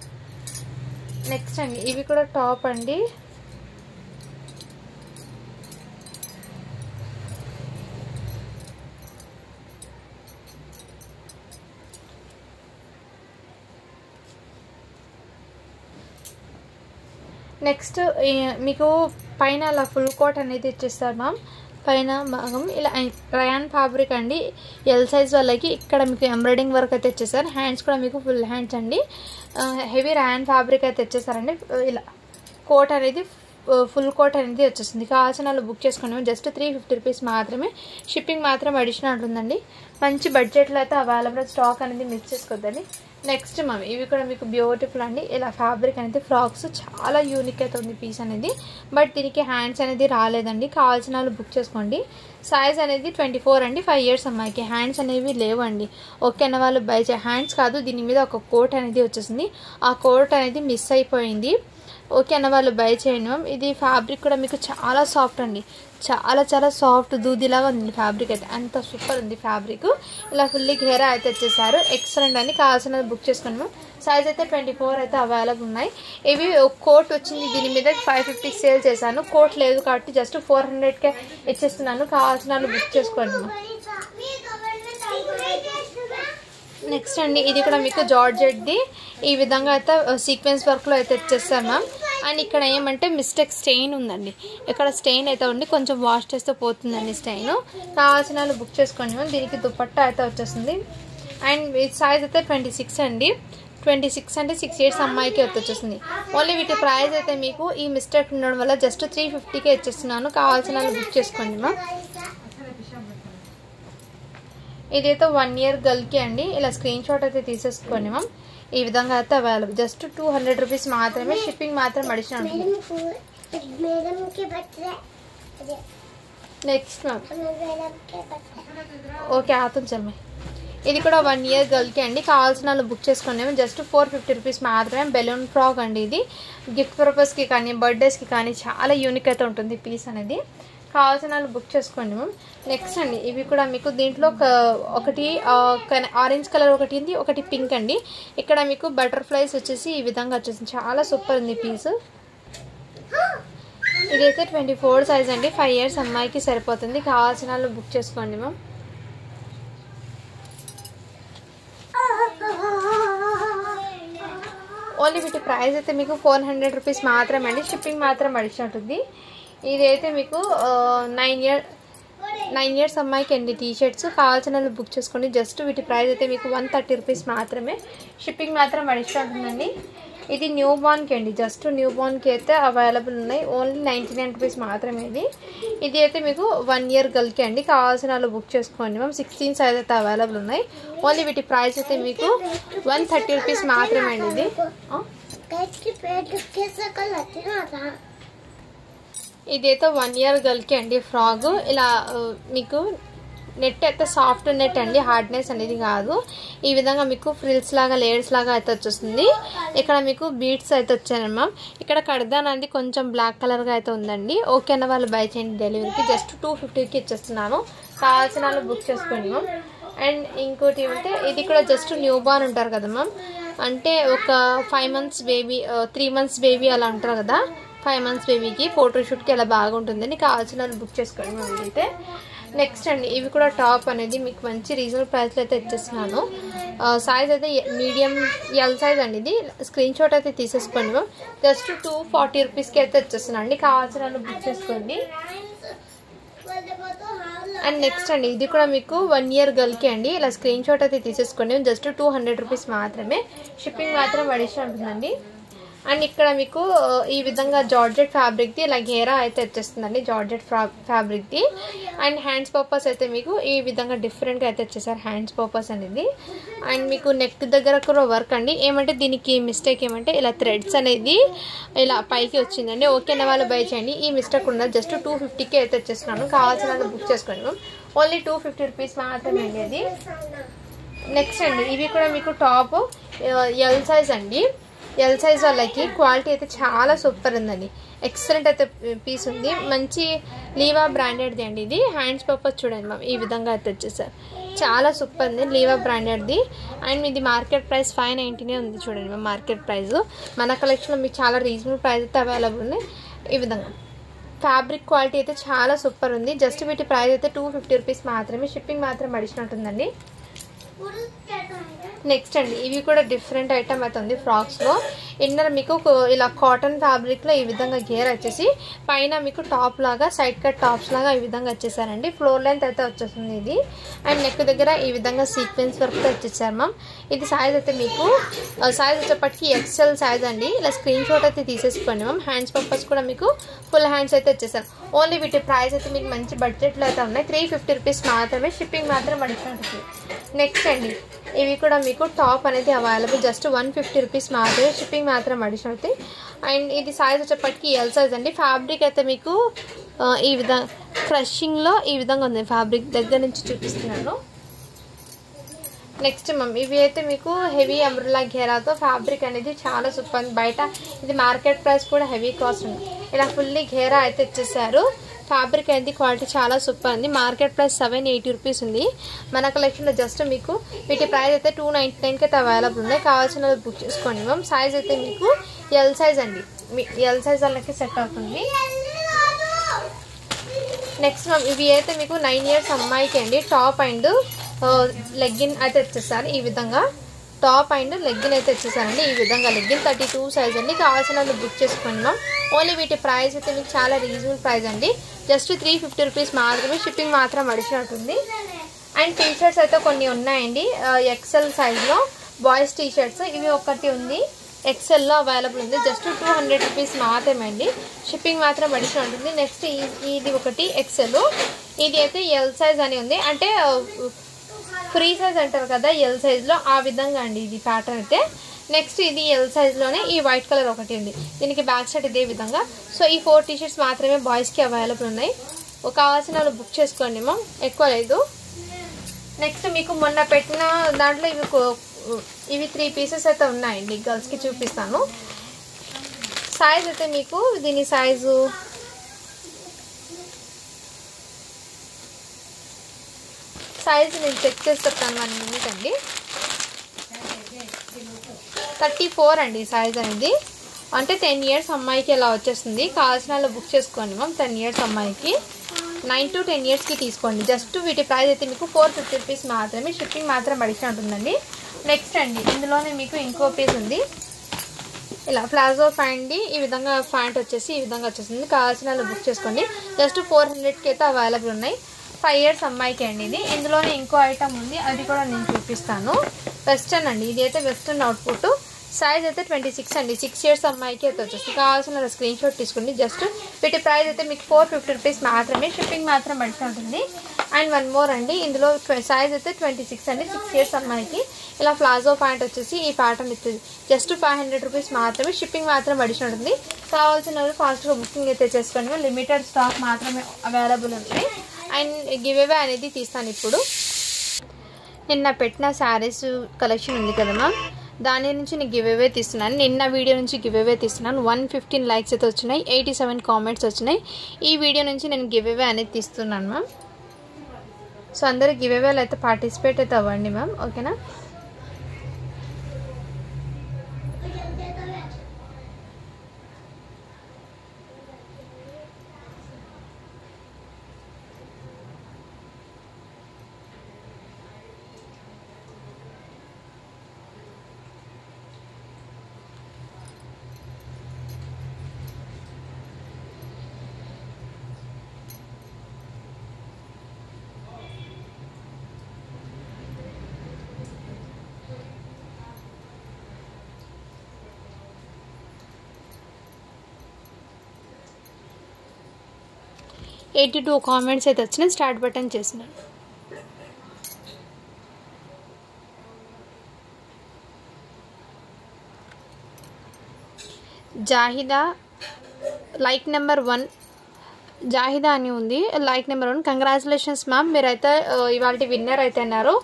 నెక్స్ట్ అండి ఇవి కూడా టాప్ అండి. నెక్స్ట్ మీకు పైన అలా ఫుల్ కోట్ అనేది ఇచ్చేస్తారు మ్యామ్. పైన భాగం ఇలా రయాన్ ఫ్యాబ్రిక్ అండి. ఎల్ సైజ్ వాళ్ళకి ఇక్కడ మీకు ఎంబ్రాయిడింగ్ వర్క్ అయితే ఇచ్చేసారు. హ్యాండ్స్ కూడా మీకు ఫుల్ హ్యాండ్స్ అండి. హెవీ రయాన్ ఫ్యాబ్రిక్ అయితే ఇచ్చేసారండి. ఇలా కోట్ అనేది ఫుల్ కోట్ అనేది వచ్చేస్తుంది. కావాల్సిన వాళ్ళు బుక్ చేసుకోండి. జస్ట్ 350 రూపీస్ మాత్రమే. షిప్పింగ్ మాత్రం అడిషనల్ ఉంటుందండి. మంచి బడ్జెట్లో అయితే అవైలబుల్. స్టాక్ అనేది మిస్ చేసుకోవద్దండి. నెక్స్ట్ మ్యామ్ ఇవి కూడా మీకు బ్యూటిఫుల్ అండి. ఇలా ఫ్యాబ్రిక్ అనేది ఫ్రాక్స్ చాలా యూనిక్ అయితే ఉంది పీస్ అనేది. బట్ దీనికి హ్యాండ్స్ అనేది రాలేదండి. కావాల్సిన వాళ్ళు బుక్ చేసుకోండి. సైజ్ అనేది 24 అండి. 5 ఇయర్స్ అమ్మాయికి. హ్యాండ్స్ అనేవి లేవండి. ఓకే అన్న వాళ్ళు బై హ్యాండ్స్ కాదు, దీని మీద ఒక కోట్ అనేది వచ్చేసింది. ఆ కోట్ అనేది మిస్ అయిపోయింది. ఓకే అన్న వాళ్ళు బై చేయండి మ్యామ్. ఇది ఫ్యాబ్రిక్ కూడా మీకు చాలా సాఫ్ట్ అండి. చాలా చాలా సాఫ్ట్ దూదిలాగా ఉంది ఫ్యాబ్రిక్ అయితే. అంత సూపర్ ఉంది ఫ్యాబ్రిక్. ఇలా ఫుల్లీ ఘేరా అయితే వచ్చేసారు. ఎక్సలెంట్ అని. కావాల్సిన బుక్ చేసుకోండి మ్యామ్. సైజ్ అయితే 24 అయితే అవైలబుల్ ఉన్నాయి. ఇవి కోట్ వచ్చింది, దీని మీద 550 సేల్ చేశాను. కోట్ లేదు కాబట్టి జస్ట్ 400కే ఇచ్చేస్తున్నాను. కావాల్సిన వాళ్ళు బుక్ చేసుకోండి మ్యామ్. నెక్స్ట్ అండి ఇది కూడా మీకు జార్జెట్ది ఈ విధంగా అయితే సీక్వెన్స్ వర్క్లో అయితే ఇచ్చేస్తాను మ్యామ్. అండ్ ఇక్కడ ఏమంటే మిస్టేక్ స్టెయిన్ ఉందండి. ఇక్కడ స్టెయిన్ అయితే ఉండి కొంచెం వాష్ చేస్తే పోతుందండి స్టెయిన్. కావాల్సిన వాళ్ళు బుక్ చేసుకోండి మ్యామ్. దీనికి దుపట్టా అయితే వచ్చేస్తుంది. అండ్ సైజ్ అయితే 26 అండి. 26 అంటే 6 ఇయర్స్ అమ్మాయికి వచ్చేస్తుంది. ఓన్లీ వీటి ప్రైస్ అయితే మీకు ఈ మిస్టేక్ ఉండడం వల్ల జస్ట్ 350కే ఇచ్చేస్తున్నాను. కావాల్సిన వాళ్ళు బుక్ చేసుకోండి మ్యామ్. ఇదైతే 1 ఇయర్ గర్ల్కి అండి. ఇలా స్క్రీన్ షాట్ అయితే తీసేసుకోండి మ్యామ్. ఈ విధంగా అయితే అవైలబుల్. జస్ట్ 200 రూపీస్ మాత్రమే. షిప్పింగ్ మాత్రం అడిషనల్ ఉంటుంది. నెక్స్ట్ మ్యామ్ ఓకే ఆతం చల్మే. ఇది కూడా 1 ఇయర్ గర్ల్కి అండి. కావాల్సిన వాళ్ళు బుక్ చేసుకోండి. జస్ట్ 450 రూపీస్ మాత్రమే. బెలూన్ ఫ్రాక్ అండి. ఇది గిఫ్ట్ పర్పస్కి కానీ బర్త్డేస్కి కానీ చాలా యూనిక్ అయితే ఉంటుంది పీస్ అనేది. కావాల్సిన వాళ్ళు బుక్ చేసుకోండి మ్యామ్. నెక్స్ట్ అండి ఇవి కూడా మీకు దీంట్లో ఒకటి ఆరెంజ్ కలర్ ఒకటి ఉంది, ఒకటి పింక్ అండి. ఇక్కడ మీకు బటర్ఫ్లైస్ వచ్చేసి ఈ విధంగా వచ్చేసింది. చాలా సూపర్ ఉంది పీస్. ఇదైతే 24 సైజ్ అండి. 5 ఇయర్స్ అమ్మాయికి సరిపోతుంది. కావాల్సిన వాళ్ళు బుక్ చేసుకోండి మ్యామ్. ఓన్లీ వీటి ప్రైస్ అయితే మీకు 400 రూపీస్ మాత్రమే అండి. షిప్పింగ్ మాత్రం అడిషనల్ ఉంటుంది. ఇదైతే మీకు 9 ఇయర్స్ అమ్మాయికి అండి టీ షర్ట్స్. కావాల్సిన వాళ్ళు బుక్ చేసుకోండి. జస్ట్ వీటి ప్రైస్ అయితే మీకు 130 రూపీస్ మాత్రమే. షిప్పింగ్ మాత్రం అడిషనల్ ఉంటుందండి. ఇది న్యూ బార్న్కి అండి. జస్ట్ న్యూ బార్న్కి అయితే అవైలబుల్ ఉన్నాయి. ఓన్లీ 99 రూపీస్ మాత్రమే. ఇది అయితే మీకు 1 ఇయర్ గర్ల్కి అండి. కావాల్సిన వాళ్ళు బుక్ చేసుకోండి మ్యామ్. 16 సైజ్ అయితే అవైలబుల్ ఉన్నాయి. ఓన్లీ వీటి ప్రైస్ అయితే మీకు 130 రూపీస్ మాత్రమే అండి. ఇది ఇదైతే 1 ఇయర్ గర్ల్కి అండి ఫ్రాక్. ఇలా మీకు నెట్ అయితే సాఫ్ట్ నెట్ అండి, హార్డ్నెస్ అనేది కాదు. ఈ విధంగా మీకు ఫ్రిల్స్ లాగా లేయర్స్ లాగా అయితే వచ్చేస్తుంది. ఇక్కడ మీకు బీడ్స్ అయితే వచ్చాయమ్మా. ఇక్కడ కడదాన్ అనేది కొంచెం బ్లాక్ కలర్గా అయితే ఉందండి. ఓకే అన్న వాళ్ళు బై చేయండి. డెలివరీకి జస్ట్ 250కి ఇచ్చేస్తున్నాను. కావాల్సిన వాళ్ళు బుక్ చేసుకోండి మ్యామ్. అండ్ ఇంకోటి ఏమంటే ఇది కూడా జస్ట్ న్యూ బార్న్ ఉంటారు కదా మ్యామ్. అంటే ఒక 5 మంత్స్ బేబీ 3 మంత్స్ బేబీ అలా ఉంటారు కదా. 5 మంత్స్ బేబీకి ఫోటోషూట్కి అలా బాగుంటుందని కావాల్సిన వాళ్ళు బుక్ చేసుకోండి మ్యామ్. అయితే నెక్స్ట్ అండి ఇవి కూడా టాప్ అనేది మీకు మంచి రీజనబుల్ ప్రైస్లో అయితే ఇచ్చేస్తున్నాను. సైజ్ అయితే మీడియం ఎల్ సైజ్ అండి. ఇది స్క్రీన్ షాట్ అయితే తీసేసుకోండి మ్యామ్. జస్ట్ 240 రూపీస్కి అయితే ఇచ్చేస్తున్నాను అండి. కావాల్సిన వాళ్ళు బుక్ చేసుకోండి. అండ్ నెక్స్ట్ అండి ఇది కూడా మీకు 1 ఇయర్ గర్ల్కి అండి. ఇలా స్క్రీన్ షాట్ అయితే తీసేసుకోండి. జస్ట్ 200 రూపీస్ మాత్రమే. షిప్పింగ్ మాత్రం అడిషనల్ ఉంటుందండి. అండ్ ఇక్కడ మీకు ఈ విధంగా జార్జెట్ ఫ్యాబ్రిక్ది ఇలా గేరా అయితే వచ్చేస్తుందండి. జార్జెట్ ఫ్యాబ్రిక్ది. అండ్ హ్యాండ్స్ పర్పస్ అయితే మీకు ఈ విధంగా డిఫరెంట్గా అయితే వచ్చేసారు హ్యాండ్స్ పర్పస్ అనేది. అండ్ మీకు నెక్ దగ్గర కూడా వర్క్ అండి. ఏమంటే దీనికి మిస్టేక్ ఏమంటే ఇలా థ్రెడ్స్ అనేది ఇలా పైకి వచ్చిందండి. ఓకేనా వాళ్ళు బై చేయండి. ఈ మిస్టేక్ ఉన్నది. జస్ట్ 250కి అయితే వచ్చేస్తున్నాను. కావాల్సిన వాళ్ళు బుక్ చేసుకోండి మ్యామ్. ఓన్లీ 250 రూపీస్ మాత్రమే అండి అది. నెక్స్ట్ అండి ఇవి కూడా మీకు టాప్ ఎల్ సైజ్ అండి. ఎల్ సైజ్ వాళ్ళకి క్వాలిటీ అయితే చాలా సూపర్ ఉందండి. ఎక్సలెంట్ అయితే పీస్ ఉంది. మంచి లీవా బ్రాండెడ్ది అండి. ఇది హ్యాండ్స్ పర్పస్ చూడండి మ్యామ్. ఈ విధంగా అయితే వచ్చేసారు. చాలా సూపర్ ఉంది లీవా బ్రాండెడ్ది. అండ్ ఇది మార్కెట్ ప్రైస్ 590 ఉంది చూడండి మ్యామ్. మార్కెట్ ప్రైస్ మన కలెక్షన్లో మీకు చాలా రీజనబుల్ ప్రైస్ అయితే అవైలబుల్ ఉన్నాయి. ఈ విధంగా ఫ్యాబ్రిక్ క్వాలిటీ అయితే చాలా సూపర్ ఉంది. జస్ట్ వీటి ప్రైస్ అయితే 250 రూపీస్ మాత్రమే. షిప్పింగ్ మాత్రం అడిషనల్ ఉంటుందండి. నెక్స్ట్ అండి ఇవి కూడా డిఫరెంట్ ఐటమ్ అయితే ఉంది. ఫ్రాక్స్లో ఇన్నర్ మీకు ఇలా కాటన్ ఫ్యాబ్రిక్లో ఈ విధంగా గేర్ వచ్చేసి పైన మీకు టాప్ లాగా సైడ్ కట్ టాప్స్ లాగా ఈ విధంగా వచ్చేసారండి. ఫ్లోర్ లెంత్ అయితే వచ్చేస్తుంది ఇది. అండ్ నెక్ దగ్గర ఈ విధంగా సీక్వెన్స్ వర్క్తో వచ్చేసారు మ్యామ్. ఇది సైజ్ అయితే మీకు సైజ్ వచ్చేప్పటికి ఎక్సెల్ సైజ్ అండి. ఇలా స్క్రీన్ షాట్ అయితే తీసేసుకోండి మ్యామ్. హ్యాండ్స్ పర్పస్ కూడా మీకు ఫుల్ హ్యాండ్స్ అయితే వచ్చేసారు. ఓన్లీ వీటి ప్రైస్ అయితే మీకు మంచి బడ్జెట్లో అయితే ఉన్నాయి. 350 రూపీస్ మాత్రమే. షిప్పింగ్ మాత్రం అడిషనల్. నెక్స్ట్ అండి ఇవి కూడా మీకు టాప్ అనేది అవైలబుల్. జస్ట్ 150 రూపీస్ మాత్రమే. షిప్పింగ్ మాత్రం అడిషనల్ అవుతాయి. అండ్ ఇది సైజ్ వచ్చేప్పటికి ఎల్ సైజ్ అండి. ఫ్యాబ్రిక్ అయితే మీకు ఈ విధంగా క్రషింగ్లో ఈ విధంగా ఉంది. ఫ్యాబ్రిక్ దగ్గర నుంచి చూపిస్తున్నాను. నెక్స్ట్ మ్యామ్ ఇవి అయితే మీకు హెవీ అంబ్రెల్లా ఘేరాతో ఫ్యాబ్రిక్ అనేది చాలా సూపర్. బయట ఇది మార్కెట్ ప్రైస్ కూడా హెవీ కాస్ట్ ఉంది. ఇలా ఫుల్లీ ఘేరా అయితే ఇచ్చేసారు. ఫ్యాబ్రిక్ అనేది క్వాలిటీ చాలా సూపర్ ఉంది. మార్కెట్ ప్రైస్ 780 రూపీస్ ఉంది. మన కలెక్షన్లో జస్ట్ మీకు వీటి ప్రైస్ అయితే 299కి అయితే అవైలబుల్ ఉన్నాయి. కావాల్సిన బుక్ చేసుకోండి మ్యామ్. సైజ్ అయితే మీకు ఎల్ సైజ్ అండి. ఎల్ సైజ్ వాళ్ళకి సెట్ అవుతుంది. నెక్స్ట్ మ్యామ్ ఇవి అయితే మీకు 9 ఇయర్స్ అమ్మాయికి అండి. టాప్ అండ్ లెగ్గిన్ అయితే వచ్చేసారు. ఈ విధంగా టాప్ అండ్ లెగ్గిన్ అయితే వచ్చేసారండి. ఈ విధంగా లెగ్గిన్ 32 సైజ్ అండి. కావాల్సిన బుక్ చేసుకోండి మ్యామ్. ఓన్లీ వీటి ప్రైస్ అయితే మీకు చాలా రీజనబుల్ ప్రైస్ అండి. జస్ట్ 350 రూపీస్ మాత్రమే. షిప్పింగ్ మాత్రం అడిషనల్ ఉంటుంది. అండ్ టీ షర్ట్స్ అయితే కొన్ని ఉన్నాయండి ఎక్సెల్ సైజ్లో. బాయ్స్ టీ షర్ట్స్ ఇవి ఒకటి ఉంది ఎక్సెల్లో అవైలబుల్ ఉంది. జస్ట్ 200 రూపీస్ మాత్రమే అండి. షిప్పింగ్ మాత్రం అడిషనల్ ఉంటుంది. నెక్స్ట్ ఇది ఒకటి ఎక్సెల్. ఇది అయితే ఎల్ సైజ్ అని ఉంది. అంటే ఫ్రీ సైజ్ అంటారు కదా ఎల్ సైజ్లో, ఆ విధంగా అండి ఇది ప్యాటర్న్ అయితే. నెక్స్ట్ ఇది ఎల్ సైజ్లోనే ఈ వైట్ కలర్ ఒకటి ఉంది, దీనికి బ్యాక్ సైడ్ ఇదే విధంగా. సో ఈ 4 టీషర్ట్స్ మాత్రమే బాయ్స్కి అవైలబుల్ ఉన్నాయి. కావాల్సిన వాళ్ళు బుక్ చేసుకోండి మ్యామ్, ఎక్కువ లేదు. నెక్స్ట్ మీకు మొన్న పెట్టిన దాంట్లో ఇవి 3 పీసెస్ అయితే ఉన్నాయండి, గర్ల్స్కి చూపిస్తాను. సైజ్ అయితే మీకు దీని సైజు నేను చెక్ చేసి చెప్తాను 1 మినిట్ అండి. 34 అండి సైజ్ అనేది, అంటే 10 ఇయర్స్ అమ్మాయికి ఇలా వచ్చేస్తుంది. కావాల్సిన వాళ్ళు బుక్ చేసుకోండి మ్యామ్. 10 ఇయర్స్ అమ్మాయికి 9 to 10 ఇయర్స్కి తీసుకోండి. జస్ట్ వీటి ప్రైస్ అయితే మీకు 450 రూపీస్ మాత్రమే, షిప్పింగ్ మాత్రం అడిషనల్ ఉంటుందండి. నెక్స్ట్ అండి ఇందులోనే మీకు ఇంకో పీస్ ఉంది, ఇలా ప్లాజో ప్యాంట్, ఈ విధంగా ప్యాంట్ వచ్చేసి ఈ విధంగా వచ్చేసింది. కావాల్సిన వాళ్ళు బుక్ చేసుకోండి. జస్ట్ 400కి అయితే అవైలబుల్ ఉన్నాయి. 5 ఇయర్స్ అమ్మాయికి అండి ఇది. ఇందులోనే ఇంకో ఐటమ్ ఉంది, అది కూడా నేను చూపిస్తాను. వెస్టర్న్ అండి, ఇది అయితే వెస్టర్న్ అవుట్పుట్. సైజ్ అయితే 26 అండి, 6 ఇయర్స్ అమ్మాయికి అయితే వచ్చేస్తుంది. కావాల్సిన స్క్రీన్ షాట్ తీసుకోండి. జస్ట్ వీటి ప్రైస్ అయితే మీకు 450 రూపీస్ మాత్రమే, షిప్పింగ్ మాత్రం అడిషనల్ ఉంటుంది. అండ్ 1 మోర్ అండి, ఇందులో సైజ్ అయితే 26 అండి, 6 ఇయర్స్ అమ్మాయికి. ఇలా ప్లాజో ప్యాంట్ వచ్చేసి ఈ ప్యాటర్న్ ఇస్తుంది. జస్ట్ 500 రూపీస్ మాత్రమే, షిప్పింగ్ మాత్రం అడిషనల్ ఉంటుంది. కావాల్సిన వాళ్ళు ఫాస్ట్గా బుకింగ్ అయితే చేసుకోండి. లిమిటెడ్ స్టాక్ మాత్రమే అవైలబుల్ ఉంది. అండ్ గివ్ అవే అనేది తీస్తాను ఇప్పుడు. నిన్న పెట్టిన శారీస్ కలెక్షన్ ఉంది కదా మ్యామ్, దాని నుంచి నేను గివ్ అవే తీస్తున్నాను. నిన్న వీడియో నుంచి గివ్ అవే తీస్తున్నాను. 115 లైక్స్ అయితే వచ్చినాయి, 87 కామెంట్స్ వచ్చినాయి. ఈ వీడియో నుంచి నేను గివ్ అవే అనేది తీస్తున్నాను మ్యామ్. సో అందరూ గివ్ అవేలో అయితే పార్టిసిపేట్ అయితే అవ్వండి మ్యామ్, ఓకేనా. – 82 కామెంట్స్ అయితే వచ్చినాయి. స్టార్ట్ బటన్ చేసినాను. జాహిదా లైక్ నెంబర్ 1, జాహిదా అని ఉంది, లైక్ నెంబర్ 1. కంగ్రాచులేషన్స్ మ్యామ్, మీరైతే ఇవాళ విన్నర్ అయితే అన్నారు.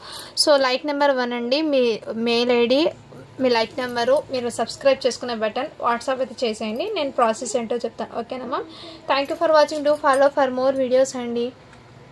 సో లైక్ నెంబర్ 1 అండి, మీ మెయిల్ ఐడి, మీ లైక్ నెంబరు, మీరు సబ్స్క్రైబ్ చేసుకునే బటన్ వాట్సాప్ అయితే చేసేయండి. నేను ప్రాసెస్ ఏంటో చెప్తాను, ఓకేనా ma'am. Thank you for watching. Do follow for more videos అండి.